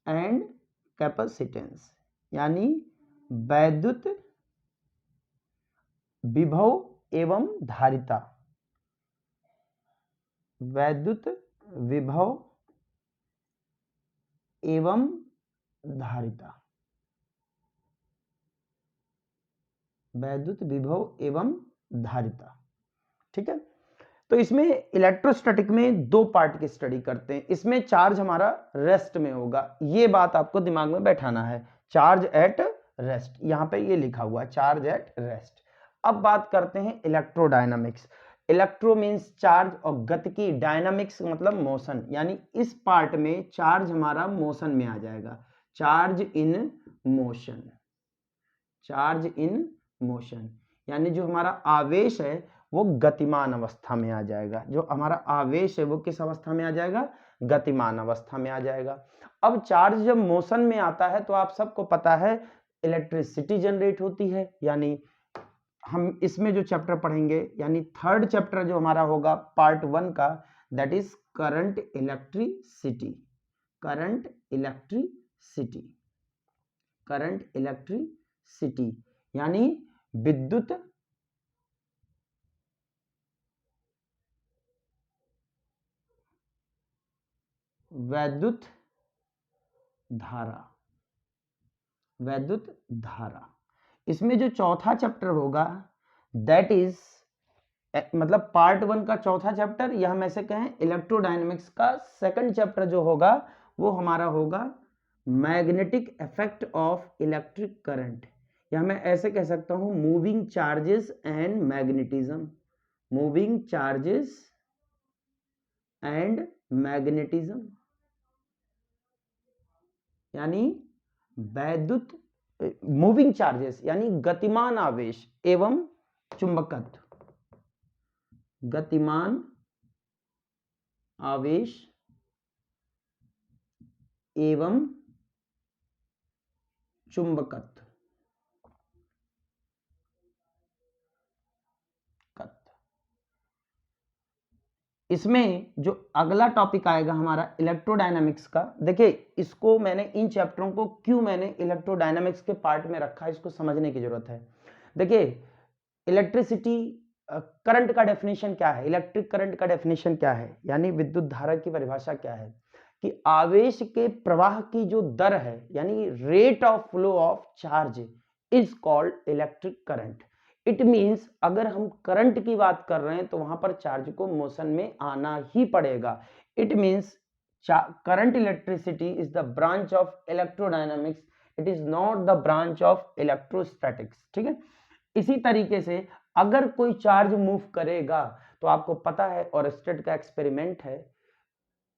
and capacitance, यानी वैद्युत विभव एवं धारिता, वैद्युत विभव एवं धारिता, वैद्युत विभव एवं धारिता। ठीक है, तो इसमें इलेक्ट्रोस्टैटिक में दो पार्ट की स्टडी करते हैं। इसमें चार्ज हमारा रेस्ट में होगा, ये बात आपको दिमाग में बैठाना है, चार्ज एट रेस्ट, यहां पे ये लिखा हुआ है चार्ज एट रेस्ट। अब बात करते हैं इलेक्ट्रोडायनामिक्स। इलेक्ट्रो मींस चार्ज और गतिकी, डायनामिक्स मतलब मोशन, यानी इस पार्ट में चार्ज हमारा मोशन में आ जाएगा, charge in motion, charge in motion, यानी जो हमारा आवेश है वो गतिमान अवस्था में आ जाएगा, जो हमारा आवेश है वो किस अवस्था में आ जाएगा, गतिमान अवस्था में आ जाएगा। अब चार्ज जब मोशन में आता है तो आप सबको पता है इलेक्ट्रिसिटी जनरेट होती है, यानी हम इसमें जो चैप्टर पढ़ेंगे, यानी थर्ड चैप्टर जो हमारा होगा पार्ट 1 का that is current electricity, current electricity, current electricity, यानी विद्युत वैद्युत धारा, वैद्युत धारा। इसमें जो चौथा चैप्टर होगा दैट इज मतलब पार्ट 1 का चौथा चैप्टर, या हम ऐसे कहें इलेक्ट्रोडायनेमिक्स का सेकंड चैप्टर जो होगा वो हमारा होगा magnetic effect of electric current, या मैं ऐसे कह सकता हूं moving charges and magnetism, moving charges and magnetism, यानी वैद्युत मूविंग चार्जेस यानी गतिमान आवेश एवं चुंबकत्व, गतिमान आवेश एवं चुंबकत्व, इसमें जो अगला टॉपिक आएगा हमारा इलेक्ट्रोडायनामिक्स का, देखिए इसको मैंने इन चैप्टरों को क्यों मैंने इलेक्ट्रोडायनामिक्स के पार्ट में रखा है, इसको समझने की जरूरत है। देखिए इलेक्ट्रिसिटी करंट का डेफिनेशन क्या है, इलेक्ट्रिक करंट का डेफिनेशन क्या है, यानी विद्युत धारा की परिभाषा क्या है कि आवेश के प्रवाह की जो दर है, यानी rate of flow of charge is called electric current. It means अगर हम करंट की बात कर रहे हैं तो वहां पर चार्ज को मोशन में आना ही पड़ेगा। It means current electricity is the branch of electrodynamics, it is not the branch of electrostatics. ठीक है, इसी तरीके से अगर कोई चार्ज मूव करेगा तो आपको पता है, और स्टेट का एक्सपेरिमेंट है,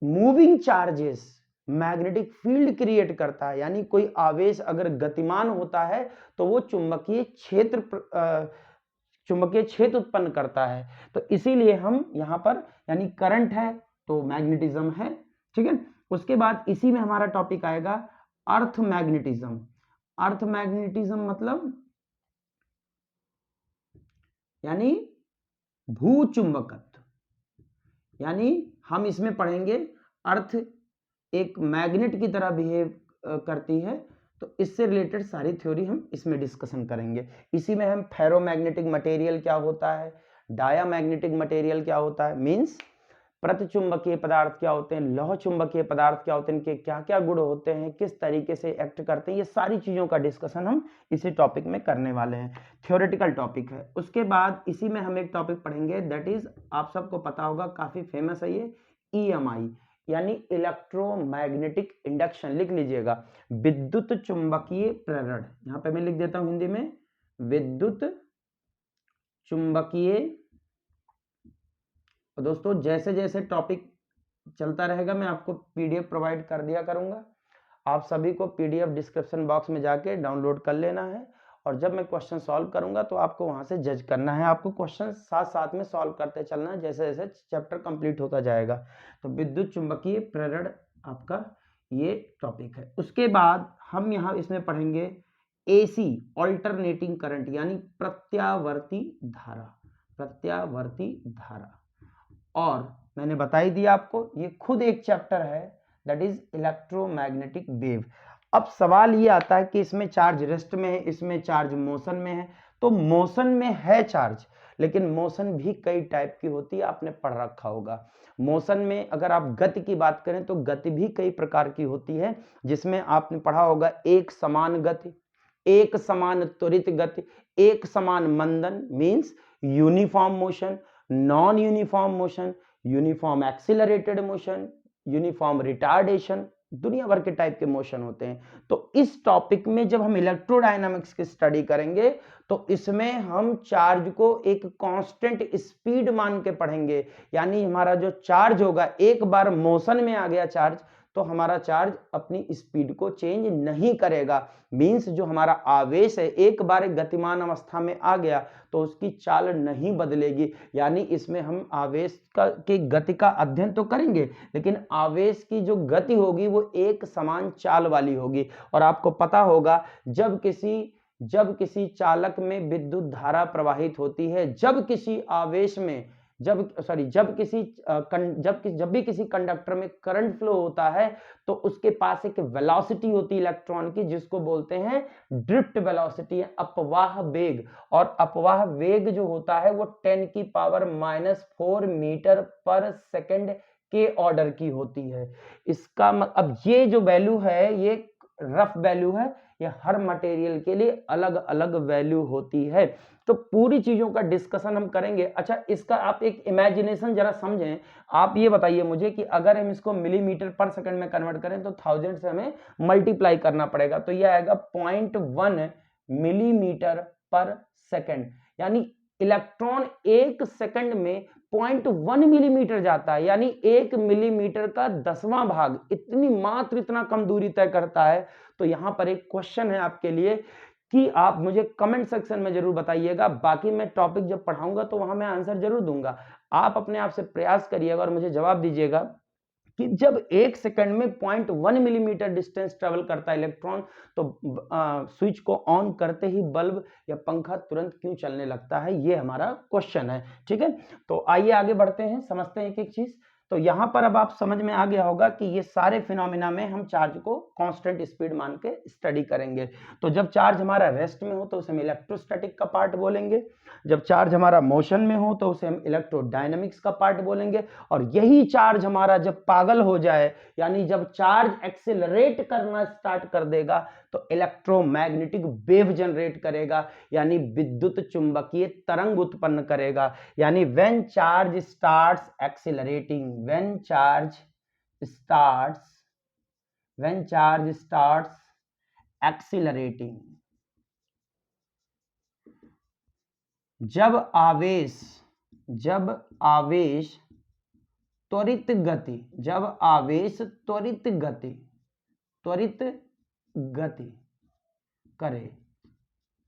moving charges magnetic field create करता है, यानी कोई आवेश अगर गतिमान होता है तो वो चुंबकीय क्षेत्र उत्पन्न करता है। तो इसीलिए हम यहाँ पर, यानी करंट है तो मैग्नेटिज्म है। ठीक है, उसके बाद इसी में हमारा टॉपिक आएगा अर्थ मैग्नेटिज्म। अर्थ मैग्नेटिज्म मतलब यानी भूचुंबकत्व, यानी हम इसमें पढ़ेंगे अर्थ एक मैग्नेट की तरह बिहेव करती है, तो इससे रिलेटेड सारी थ्योरी हम इसमें डिस्कशन करेंगे। इसी में हम फेरोमैग्नेटिक मटेरियल क्या होता है, डायामैग्नेटिक मटेरियल क्या होता है, मींस प्रतिचुंबकीय पदार्थ क्या होते हैं, लौह चुंबकीय पदार्थ क्या होते हैं, इनके क्या क्या गुण होते हैं, किस तरीके से एक्ट करते हैं, ये सारी चीजों का डिस्कशन हम इसी टॉपिक में करने वाले हैं। थ्योरेटिकल टॉपिक है। उसके बाद इसी में हम एक टॉपिक पढ़ेंगे, दैट इज आप सबको पता होगा, काफी फेमस है ये, EMI यानी इलेक्ट्रोमैग्नेटिक इंडक्शन। लिख लीजिएगा, विद्युत चुंबकीय प्रेरण। यहां पे मैं लिख देता हूं हिंदी में, विद्युत चुंबकीय। दोस्तों जैसे जैसे टॉपिक चलता रहेगा मैं आपको PDF प्रोवाइड कर दिया करूंगा, आप सभी को PDF डिस्क्रिप्शन बॉक्स में जाके डाउनलोड कर लेना है, और जब मैं क्वेश्चन सॉल्व करूंगा तो आपको वहां से जज करना है, आपको क्वेश्चन साथ साथ में सॉल्व करते चलना है जैसे जैसे चैप्टर कंप्लीट होता जाएगा। तो विद्युत चुंबकीय प्रेरण आपका ये टॉपिक है। उसके बाद हम यहाँ इसमें पढ़ेंगे AC ऑल्टरनेटिंग करंट, यानी प्रत्यावर्ती धारा, प्रत्यावर्ती धारा। और मैंने बता ही दिया आपको, ये खुद एक चैप्टर है, दैट इज इलेक्ट्रोमैग्नेटिक वेव। अब सवाल ये आता है कि इसमें चार्ज रेस्ट में है, इसमें चार्ज मोशन में है। तो मोशन में है चार्ज, लेकिन मोशन भी कई टाइप की होती है, आपने पढ़ रखा होगा। मोशन में अगर आप गति की बात करें तो गति भी कई प्रकार की होती है, जिसमें आपने पढ़ा होगा एक समान गति, एक समान त्वरित गति, एक समान मंदन means uniform motion, non uniform motion, uniform accelerated motion, uniform retardation, दुनिया भर के टाइप के मोशन होते हैं। तो इस टॉपिक में जब हम इलेक्ट्रोडायनामिक्स की स्टडी करेंगे तो इसमें हम चार्ज को एक कांस्टेंट स्पीड मान के पढ़ेंगे, यानी हमारा जो चार्ज होगा, एक बार मोशन में आ गया चार्ज तो हमारा चार्ज अपनी स्पीड को चेंज नहीं करेगा। मींस जो हमारा आवेश है एक बार गतिमान अवस्था में आ गया तो उसकी चाल नहीं बदलेगी, यानी इसमें हम आवेश की गति का अध्ययन तो करेंगे, लेकिन आवेश की जो गति होगी वो एक समान चाल वाली होगी। और आपको पता होगा जब किसी चालक में विद्युत धारा प्रवाहित होती है, जब किसी आवेश में जब भी किसी कंडक्टर में करंट फ्लो होता है तो उसके पास एक वेलोसिटी होती है इलेक्ट्रॉन की, जिसको बोलते हैं ड्रिफ्ट वेलोसिटी, अपवाह वेग। और अपवाह वेग जो होता है वो 10⁻⁴ मीटर पर सेकंड के ऑर्डर की होती है। इसका अब ये जो वैल्यू है ये रफ वैल्यू है, ये हर मटेरियल के लिए अलग अलग वैल्यू होती है। तो पूरी चीजों का डिस्कशन हम करेंगे। अच्छा, इसका आप एक इमेजिनेशन जरा समझें। आप ये बताइए मुझे कि अगर हम इसको मिलीमीटर पर सेकंड में कन्वर्ट करें तो 1000 से हमें मल्टीप्लाई करना पड़ेगा, तो यह आएगा 0.1 मिलीमीटर पर सेकंड, यानी इलेक्ट्रॉन एक सेकंड में 0.1 मिलीमीटर जाता है, यानी 1 मिलीमीटर का 10वां भाग, इतना कम दूरी तय करता है। तो यहां पर एक क्वेश्चन है आपके लिए कि आप मुझे कमेंट सेक्शन में जरूर बताइएगा, बाकी मैं टॉपिक जब पढ़ाऊंगा तो वहां मैं आंसर जरूर दूंगा। आप अपने आप से प्रयास करिएगा और मुझे जवाब दीजिएगा कि जब 1 सेकंड में 0.1 मिलीमीटर डिस्टेंस ट्रेवल करता है इलेक्ट्रॉन, तो स्विच को ऑन करते ही बल्ब या पंखा तुरंत क्यों चलने लगता है, ये हमारा क्वेश्चन है। ठीक है, तो आइए आगे बढ़ते हैं, समझते हैं एक एक चीज। तो यहां पर अब आप समझ में आ गया होगा कि ये सारे फिनोमिना में हम चार्ज को कांस्टेंट स्पीड मान के स्टडी करेंगे। तो जब चार्ज हमारा रेस्ट में हो तो उसे हम इलेक्ट्रोस्टैटिक का पार्ट बोलेंगे, जब चार्ज हमारा मोशन में हो तो उसे हम इलेक्ट्रोडायनामिक्स का पार्ट बोलेंगे, और यही चार्ज हमारा जब पागल हो जाए, यानी जब चार्ज एक्सेलरेट करना स्टार्ट कर देगा, तो इलेक्ट्रोमैग्नेटिक वेव जनरेट करेगा, यानी विद्युत चुंबकीय तरंग उत्पन्न करेगा। यानी when charge starts accelerating, when charge starts accelerating, जब आवेश त्वरित गति, जब आवेश त्वरित गति करे,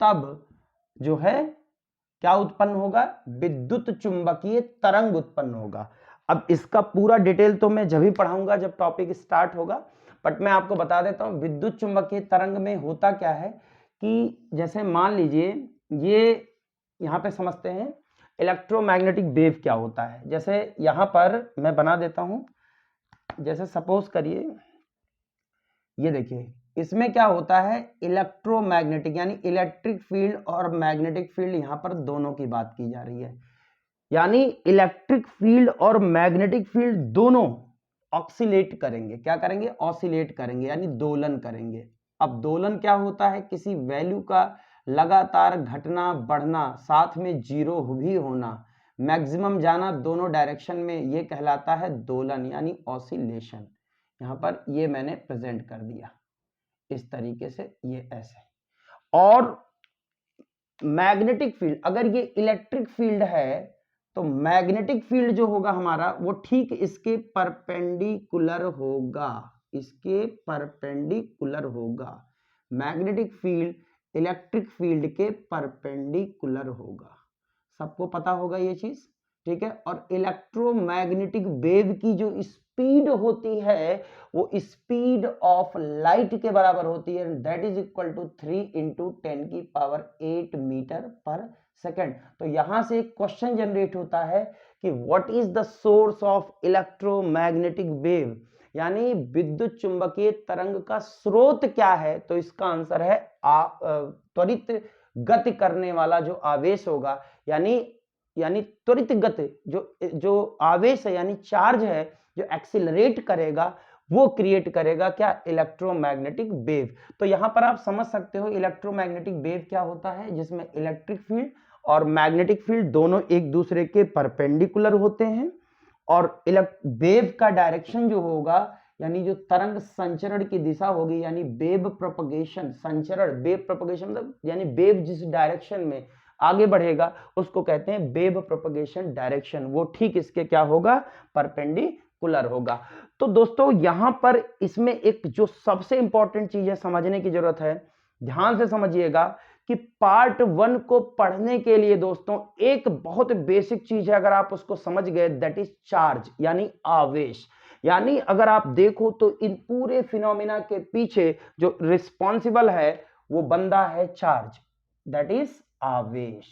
तब जो है क्या उत्पन्न होगा, विद्युत चुंबकीय तरंग उत्पन्न होगा। अब इसका पूरा डिटेल तो मैं जब ही पढ़ाऊंगा जब टॉपिक स्टार्ट होगा, बट मैं आपको बता देता हूं विद्युत चुंबकीय तरंग में होता क्या है कि जैसे मान लीजिए ये यहां पे समझते हैं इलेक्ट्रोमैग्नेटिक वेव क्या होता है। जैसे यहां पर मैं बना देता हूं, जैसे सपोज करिए ये देखिए, इसमें क्या होता है इलेक्ट्रोमैग्नेटिक, यानी इलेक्ट्रिक फील्ड और मैग्नेटिक फील्ड, यहां पर दोनों की बात की जा रही है। यानी इलेक्ट्रिक फील्ड और मैग्नेटिक फील्ड दोनों ऑक्सीलेट करेंगे, क्या करेंगे, ऑसिलेट करेंगे, यानी दोलन करेंगे। अब दोलन क्या होता है, किसी वैल्यू का लगातार घटना बढ़ना, साथ में जीरो भी होना, मैक्सिमम जाना दोनों डायरेक्शन में, ये कहलाता है दोलन यानी ऑसिलेशन। यहां पर ये मैंने प्रेजेंट कर दिया इस तरीके से, ये ऐसे। और मैग्नेटिक फील्ड, अगर ये इलेक्ट्रिक फील्ड है तो मैग्नेटिक फील्ड जो होगा हमारा वो ठीक इसके परपेंडिकुलर होगा, इसके परपेंडिकुलर होगा। मैग्नेटिक फील्ड इलेक्ट्रिक फील्ड के परपेंडिकुलर होगा, सबको पता होगा ये चीज, ठीक है। और इलेक्ट्रोमैग्नेटिक वेव की जो स्पीड होती है वो स्पीड ऑफ लाइट के बराबर होती है, that is equal to 3 × 10⁸ metre per second. तो यहां से एक क्वेश्चन जनरेट होता है कि what is the source of electromagnetic wave, यानी विद्युत चुंबकीय तरंग का स्रोत क्या है। तो इसका आंसर है त्वरित गति करने वाला जो आवेश होगा, यानी त्वरित गति जो आवेश है, यानी चार्ज है जो एक्सीलरेट करेगा, वो क्रिएट करेगा क्या, इलेक्ट्रोमैग्नेटिक वेव। तो यहां पर आप समझ सकते हो इलेक्ट्रोमैग्नेटिक वेव क्या होता है, जिसमें इलेक्ट्रिक फील्ड और मैग्नेटिक फील्ड दोनों एक दूसरे के परपेंडिकुलर होते हैं, और वेव का डायरेक्शन जो होगा, यानी जो तरंग संचरण की दिशा होगी, यानी वेव प्रोपगेशन, संचरण, वेव प्रोपगेशन मतलब यानी वेव जिस डायरेक्शन में आगे बढ़ेगा उसको कहते हैं वेव प्रोपगेशन डायरेक्शन, वो ठीक इसके क्या होगा, परपेंडिकुलर होगा। तो दोस्तों यहां पर इसमें एक जो सबसे इंपॉर्टेंट चीज है समझने की जरूरत है, ध्यान से समझिएगा कि पार्ट 1 को पढ़ने के लिए दोस्तों एक बहुत बेसिक चीज है, अगर आप उसको समझ गए, दैट इज चार्ज, यानी आवेश। यानी अगर आप देखो तो इन पूरे फिनोमिना के पीछे जो रिस्पॉन्सिबल है वो बंदा है चार्ज, दैट इज आवेश।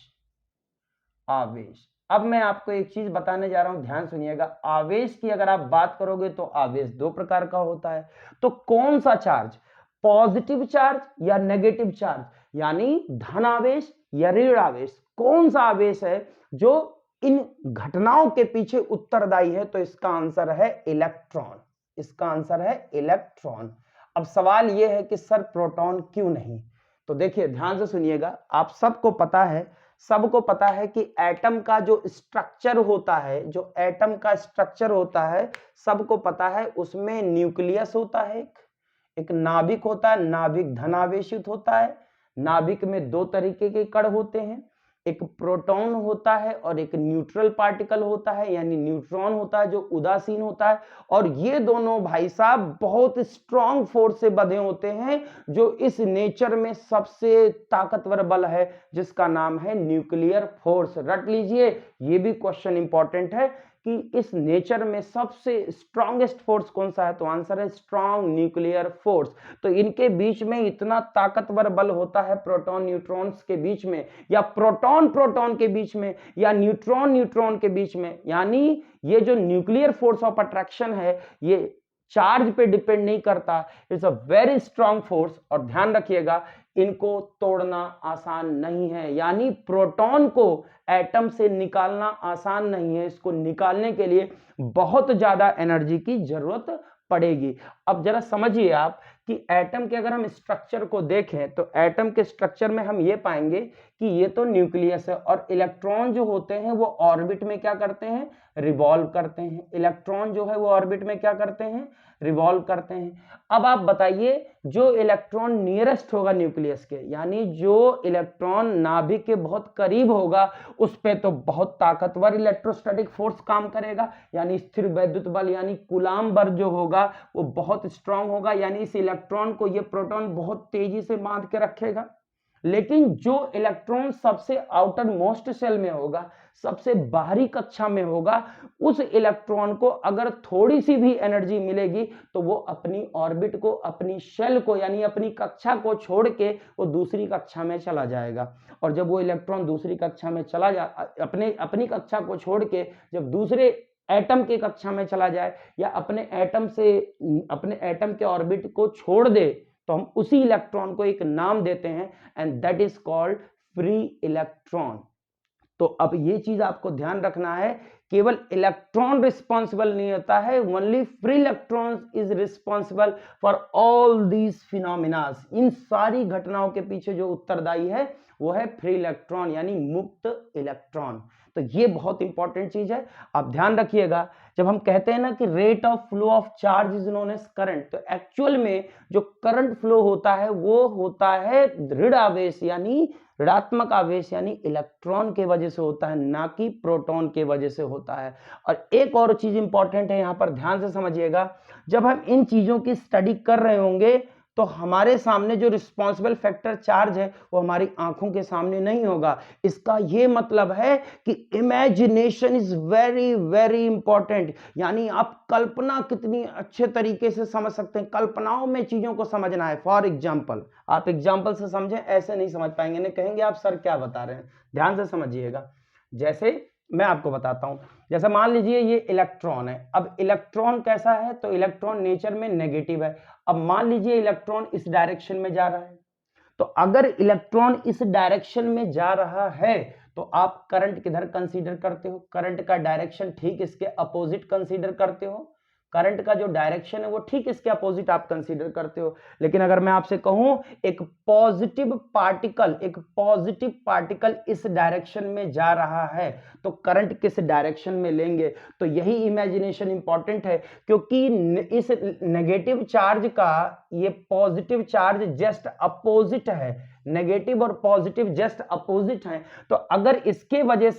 आवेश, अब मैं आपको एक चीज बताने जा रहा हूं, ध्यान सुनिएगा। आवेश की अगर आप बात करोगे तो आवेश दो प्रकार का होता है। तो कौन सा चार्ज, पॉजिटिव चार्ज या नेगेटिव चार्ज, यानी धन आवेश या ऋण आवेश, कौन सा आवेश है जो इन घटनाओं के पीछे उत्तरदायी है। तो इसका आंसर है इलेक्ट्रॉन, इसका आंसर है इलेक्ट्रॉन। अब सवाल यह है कि सर प्रोटॉन क्यों नहीं। तो देखिए ध्यान से सुनिएगा, आप सबको पता है कि एटम का जो स्ट्रक्चर होता है, जो एटम का स्ट्रक्चर होता है सबको पता है, उसमें न्यूक्लियस होता है, एक नाभिक होता है, नाभिक धनावेशित होता है। नाभिक में दो तरीके के कण होते हैं, एक प्रोटॉन होता है और एक न्यूट्रल पार्टिकल होता है, यानी न्यूट्रॉन होता है जो उदासीन होता है। और ये दोनों भाई साहब बहुत स्ट्रॉन्ग फोर्स से बंधे होते हैं, जो इस नेचर में सबसे ताकतवर बल है, जिसका नाम है न्यूक्लियर फोर्स। रट लीजिए, ये भी क्वेश्चन इंपॉर्टेंट है कि इस नेचर में सबसे स्ट्रॉन्गेस्ट फोर्स कौन सा है, तो आंसर है स्ट्रॉन्ग न्यूक्लियर फोर्स। तो इनके बीच में इतना ताकतवर बल होता है प्रोटॉन न्यूट्रॉन्स के बीच में, या प्रोटॉन प्रोटॉन के बीच में, या न्यूट्रॉन न्यूट्रॉन के बीच में। यानी ये जो न्यूक्लियर फोर्स ऑफ अट्रैक्शन है ये चार्ज पे डिपेंड नहीं करता, it's a very strong force. और ध्यान रखिएगा इनको तोड़ना आसान नहीं है, यानी प्रोटॉन को एटम से निकालना आसान नहीं है, इसको निकालने के लिए बहुत ज्यादा एनर्जी की जरूरत पड़ेगी। अब जरा समझिए आप कि एटम के अगर हम स्ट्रक्चर को देखें तो एटम के स्ट्रक्चर में हम ये पाएंगे कि ये तो न्यूक्लियस है और इलेक्ट्रॉन जो होते हैं वो ऑर्बिट में क्या करते हैं, रिवॉल्व करते हैं। इलेक्ट्रॉन जो है वो ऑर्बिट में क्या करते हैं, रिवॉल्व करते हैं। अब आप बताइए जो इलेक्ट्रॉन नियरेस्ट होगा न्यूक्लियस के, यानी जो इलेक्ट्रॉन नाभिक के बहुत करीब होगा, उस पे तो बहुत ताकतवर इलेक्ट्रोस्टैटिक फोर्स काम करेगा, यानी स्थिर वैद्युत बल यानी कूलाम बल जो होगा वो बहुत स्ट्रांग होगा, यानी इस इलेक्ट्रॉन को ये प्रोटॉन बहुत तेजी से बांध के रखेगा। लेकिन जो इलेक्ट्रॉन सबसे आउटर मोस्ट सेल में होगा, सबसे बाहरी कक्षा में होगा, उस इलेक्ट्रॉन को अगर थोड़ी सी भी एनर्जी मिलेगी तो वो अपनी ऑर्बिट को, अपनी शेल को यानी अपनी कक्षा को छोड़ के वो दूसरी कक्षा में चला जाएगा। और जब वो इलेक्ट्रॉन दूसरी कक्षा में चला जा अपनी कक्षा को छोड़ के जब दूसरे एटम की कक्षा में चला जाए या अपने एटम के ऑर्बिट को छोड़ दे, तो हम उसी इलेक्ट्रॉन को एक नाम देते हैं and that is called free electron. तो अब ये चीज आपको ध्यान रखना है, केवल इलेक्ट्रॉन रिस्पॉन्सिबल नहीं होता है, only free electron is responsible for all these phenomenas. इन सारी घटनाओं के पीछे जो उत्तरदायी है वो है फ्री इलेक्ट्रॉन यानी मुक्त इलेक्ट्रॉन। तो ये बहुत इंपॉर्टेंट चीज है, आप ध्यान रखिएगा। जब हम कहते हैं ना कि rate of flow of charge is known as current, तो एक्चुअल में जो करंट फ्लो होता है वो होता है ऋण आवेश यानी ऋणात्मक आवेश यानी इलेक्ट्रॉन के वजह से होता है, ना कि प्रोटॉन के वजह से होता है। और एक और चीज इंपॉर्टेंट है, यहां पर ध्यान से समझिएगा, जब हम इन चीजों की स्टडी कर रहे होंगे तो हमारे सामने जो रिस्पॉन्सिबल फैक्टर चार्ज है वो हमारी आंखों के सामने नहीं होगा। इसका ये मतलब है कि imagination is very very important, यानी आप कल्पना कितनी अच्छे तरीके से समझ सकते हैं, कल्पनाओं में चीजों को समझना है। फॉर एग्जाम्पल, आप एग्जाम्पल से समझें, ऐसे नहीं समझ पाएंगे, नहीं कहेंगे आप सर क्या बता रहे हैं। ध्यान से समझिएगा, जैसे मैं आपको बताता हूं, जैसे मान लीजिए ये इलेक्ट्रॉन है। अब इलेक्ट्रॉन कैसा है, तो इलेक्ट्रॉन नेचर में नेगेटिव है। अब मान लीजिए इलेक्ट्रॉन इस डायरेक्शन में जा रहा है, तो अगर इलेक्ट्रॉन इस डायरेक्शन में जा रहा है तो आप करंट किधर कंसीडर करते हो, करंट का डायरेक्शन ठीक इसके अपोजिट कंसीडर करते हो, करंट का जो डायरेक्शन है वो ठीक इसके अपोजिट आप कंसीडर करते हो। लेकिन अगर मैं आपसे कहूं एक पॉजिटिव पार्टिकल इस डायरेक्शन में जा रहा है तो करंट किस डायरेक्शन में लेंगे, तो यही इमेजिनेशन इंपॉर्टेंट है, क्योंकि इस नेगेटिव चार्ज का ये पॉजिटिव चार्ज जस्ट अपोजिट है, नेगेटिव और पॉजिटिव जस्ट अपोजिट हैं। तो अगर इसके वजह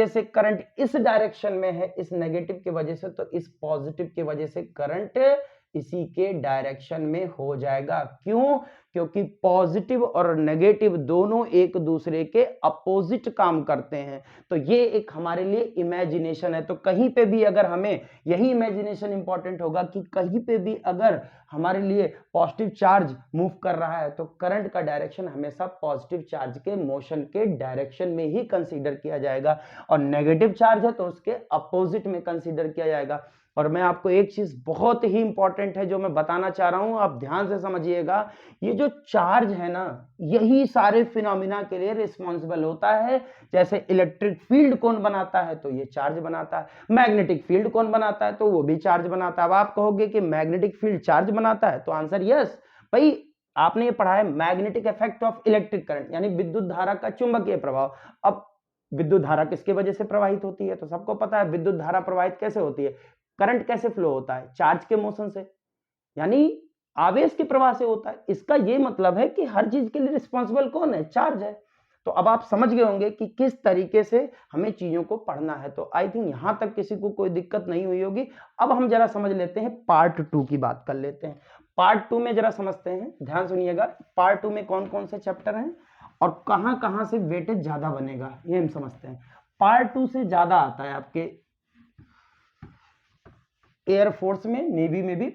से करंट इस डायरेक्शन में है, इस नेगेटिव की वजह से, तो इस पॉजिटिव की वजह से करंट इसी के डायरेक्शन में हो जाएगा। क्यों? क्योंकि पॉजिटिव और नेगेटिव दोनों एक दूसरे के अपोजिट काम करते हैं। तो ये एक हमारे लिए इमेजिनेशन है। तो कहीं पे भी अगर हमें, यही इमेजिनेशन इंपॉर्टेंट होगा कि कहीं पे भी अगर हमारे लिए पॉजिटिव चार्ज मूव कर रहा है तो करंट का डायरेक्शन हमेशा पॉजिटिव चार्ज के मोशन के डायरेक्शन में ही कंसीडर किया जाएगा, और नेगेटिव चार्ज है तो उसके अपोजिट में कंसीडर किया जाएगा। और मैं आपको एक चीज बहुत ही इंपॉर्टेंट है जो मैं बताना चाह रहा हूं, आप ध्यान से समझिएगा। ये जो चार्ज है ना, यही सारे फिनोमिना के लिए रिस्पॉन्सिबल होता है। जैसे इलेक्ट्रिक फील्ड कौन बनाता है, तो ये चार्ज बनाता है। मैग्नेटिक फील्ड कौन बनाता है, तो वो भी चार्ज बनाता है। अब आप कहोगे कि मैग्नेटिक फील्ड चार्ज बनाता है, तो आंसर यस। भाई आपने ये पढ़ा है magnetic effect of electric current, यानी विद्युत धारा का चुंबकीय प्रभाव। अब विद्युत धारा किसके वजह से प्रवाहित होती है, तो सबको पता है विद्युत धारा प्रवाहित कैसे होती है, करंट कैसे फ्लो होता है, चार्ज के मोशन से, यानी आवेश के प्रवाह से होता है। इसका यह मतलब है कि हर चीज के लिए रिस्पॉन्सिबल कौन है, चार्ज है। तो अब आप समझ गए होंगे कि किस तरीके से हमें चीजों को पढ़ना है। तो आई थिंक यहां तक किसी को कोई दिक्कत नहीं हुई होगी। अब हम जरा समझ लेते हैं, पार्ट 2 की बात कर लेते हैं। पार्ट 2 में जरा समझते हैं, ध्यान सुनिएगा। पार्ट 2 में कौन कौन से चैप्टर हैं और कहां कहां से वेटेज ज्यादा बनेगा, ये हम समझते हैं। पार्ट 2 से ज्यादा आता है आपके एयरफोर्स में, नेवी में भी।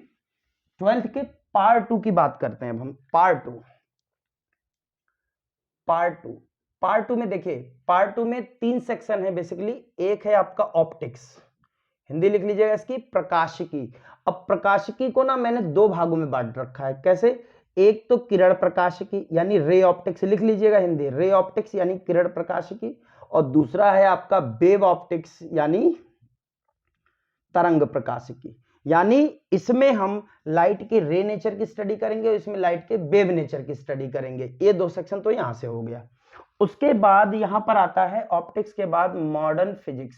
12th के पार्ट 2 की बात करते हैं अब हम। पार्ट टू में देखिए, पार्ट 2 में 3 सेक्शन है बेसिकली। एक है आपका ऑप्टिक्स, हिंदी लिख लीजिएगा इसकी, प्रकाशिकी। अब प्रकाशिकी को ना मैंने 2 भागों में बांट रखा है। कैसे? एक तो किरण प्रकाशिकी यानी रे ऑप्टिक्स, लिख लीजिएगा हिंदी, रे ऑप्टिक्स यानी किरण प्रकाशिकी। और दूसरा है आपका वेव ऑप्टिक्स यानी तरंग प्रकाशिकी। यानी इसमें हम लाइट के रे नेचर की स्टडी करेंगे और इसमें लाइट के वेव नेचर की स्टडी करेंगे। ये 2 सेक्शन तो यहां से हो गया। उसके बाद यहां पर आता है ऑप्टिक्स के बाद मॉडर्न फिजिक्स,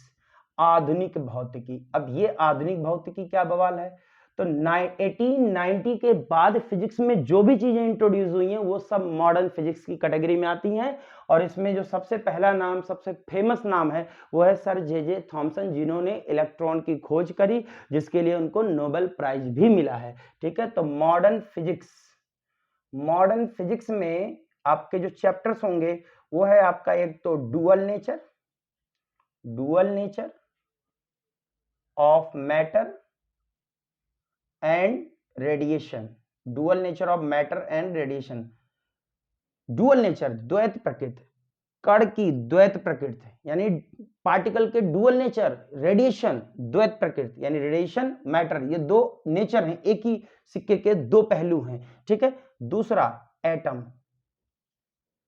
आधुनिक भौतिकी। अब ये आधुनिक भौतिकी क्या बवाल है? तो 1890 के बाद फिजिक्स में जो भी चीजें इंट्रोड्यूस हुई हैं वो सब मॉडर्न फिजिक्स की कैटेगरी में आती हैं। और इसमें जो सबसे पहला नाम, सबसे फेमस नाम है वो है सर जे थॉमसन, जिन्होंने इलेक्ट्रॉन की खोज करी, जिसके लिए उनको नोबेल प्राइज भी मिला है। ठीक है, तो मॉडर्न फिजिक्स में आपके जो चैप्टर्स होंगे वो है आपका एक तो dual nature of matter and radiation. Dual nature of matter and radiation. Dual nature द्वैत प्रकृति, कण की द्वैत प्रकृति यानी पार्टिकल के डुअल नेचर, रेडिएशन द्वैत प्रकृति यानी रेडिएशन मैटर, ये 2 नेचर हैं, एक ही सिक्के के 2 पहलू हैं। ठीक है, दूसरा एटम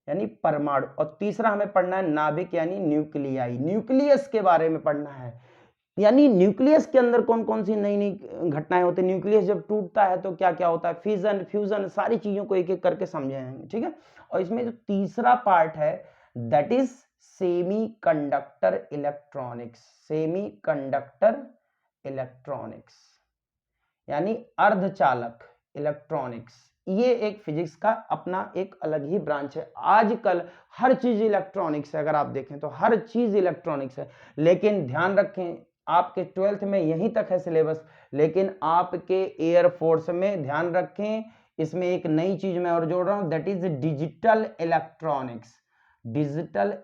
यानी परमाणु, और तीसरा हमें पढ़ना है नाभिक यानी न्यूक्लियाई, न्यूक्लियस के बारे में पढ़ना है। यानी न्यूक्लियस के अंदर कौन कौन सी नई नई घटनाएं होती है, न्यूक्लियस जब टूटता है तो क्या क्या होता है, फिजन फ्यूजन, सारी चीजों को एक एक करके समझेंगे। ठीक है, और इसमें जो तीसरा पार्ट है दैट इज सेमीकंडक्टर इलेक्ट्रॉनिक्स यानी अर्धचालक इलेक्ट्रॉनिक्स। ये एक फिजिक्स का अपना एक अलग ही ब्रांच है। आजकल हर चीज इलेक्ट्रॉनिक्स है, अगर आप देखें तो हर चीज इलेक्ट्रॉनिक्स है। लेकिन ध्यान रखें, आपके 12th में यहीं तक है सिलेबस, लेकिन आपके एयरफोर्स में ध्यान रखें, इसमें एक नई चीज मैं और जोड़ रहा हूं, दैट इज डिजिटल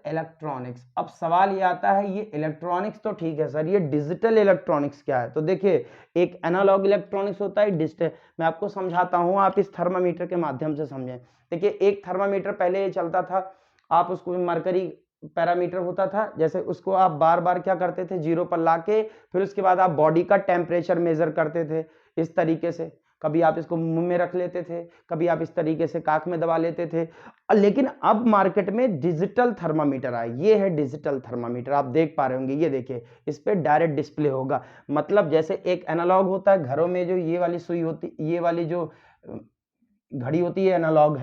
इलेक्ट्रॉनिक्स। अब सवाल ये आता है, ये इलेक्ट्रॉनिक्स तो ठीक है सर, ये डिजिटल इलेक्ट्रॉनिक्स क्या है? तो देखिए, एक एनालॉग इलेक्ट्रॉनिक्स होता है, डिजिटल। मैं आपको समझाता हूं, आप इस थर्मामीटर के माध्यम से समझें। देखिए, एक थर्मामीटर पहले ये चलता था, आप उसको मरकरी पैरामीटर होता था, जैसे उसको आप बार बार क्या करते थे, 0 पर लाके, फिर उसके बाद आप बॉडी का टेम्परेचर मेजर करते थे इस तरीके से। कभी आप इसको मुंह में रख लेते थे, कभी आप इस तरीके से काख में दबा लेते थे। लेकिन अब मार्केट में डिजिटल थर्मामीटर आए, ये है डिजिटल थर्मामीटर, आप देख पा रहे होंगे, ये देखिए, इस पे डायरेक्ट डिस्प्ले होगा। मतलब जैसे एक एनालॉग होता है घरों में, जो ये वाली सुई होती, ये वाली जो घड़ी होती है एनालॉग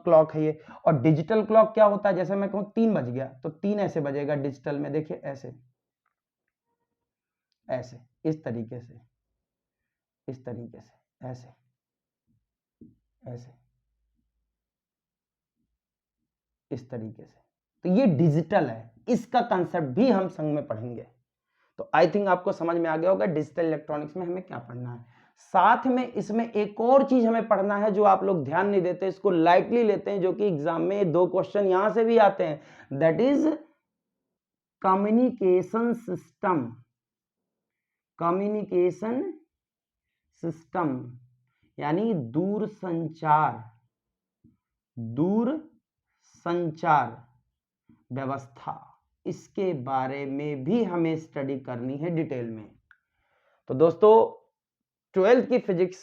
क्लॉक है ये। और डिजिटल क्लॉक क्या होता है, जैसे मैं कहूं 3 बज गया तो 3 ऐसे बजेगा डिजिटल में। देखिए ऐसे इस तरीके से, ऐसे इस तरीके से। तो ये डिजिटल है, इसका कंसेप्ट भी हम संग में पढ़ेंगे। तो आई थिंक आपको समझ में आ गया होगा डिजिटल इलेक्ट्रॉनिक्स में हमें क्या पढ़ना है। साथ में इसमें एक और चीज हमें पढ़ना है जो आप लोग ध्यान नहीं देते, इसको लाइटली लेते हैं, जो कि एग्जाम में 2 क्वेश्चन यहां से भी आते हैं, दैट इज कम्युनिकेशन सिस्टम यानी दूर संचार व्यवस्था। इसके बारे में भी हमें स्टडी करनी है डिटेल में। तो दोस्तों, 12th की फिजिक्स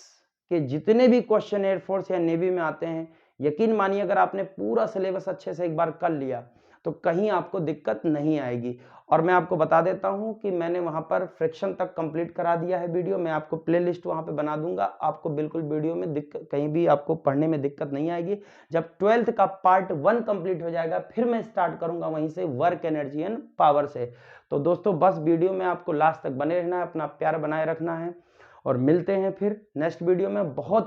के जितने भी क्वेश्चन एयरफोर्स या नेवी में आते हैं, यकीन मानिए अगर आपने पूरा सिलेबस अच्छे से एक बार कर लिया तो कहीं आपको दिक्कत नहीं आएगी। और मैं आपको बता देता हूं कि मैंने वहां पर फ्रिक्शन तक कंप्लीट करा दिया है वीडियो, मैं आपको प्लेलिस्ट वहां पे बना दूंगा, आपको बिल्कुल वीडियो में दिक्कत, कहीं भी आपको पढ़ने में दिक्कत नहीं आएगी। जब 12th का पार्ट 1 कंप्लीट हो जाएगा फिर मैं स्टार्ट करूंगा वहीं से वर्क एनर्जी एंड पावर से। तो दोस्तों, बस वीडियो में आपको लास्ट तक बने रहना है, अपना प्यार बनाए रखना है, और मिलते हैं फिर नेक्स्ट वीडियो में बहुत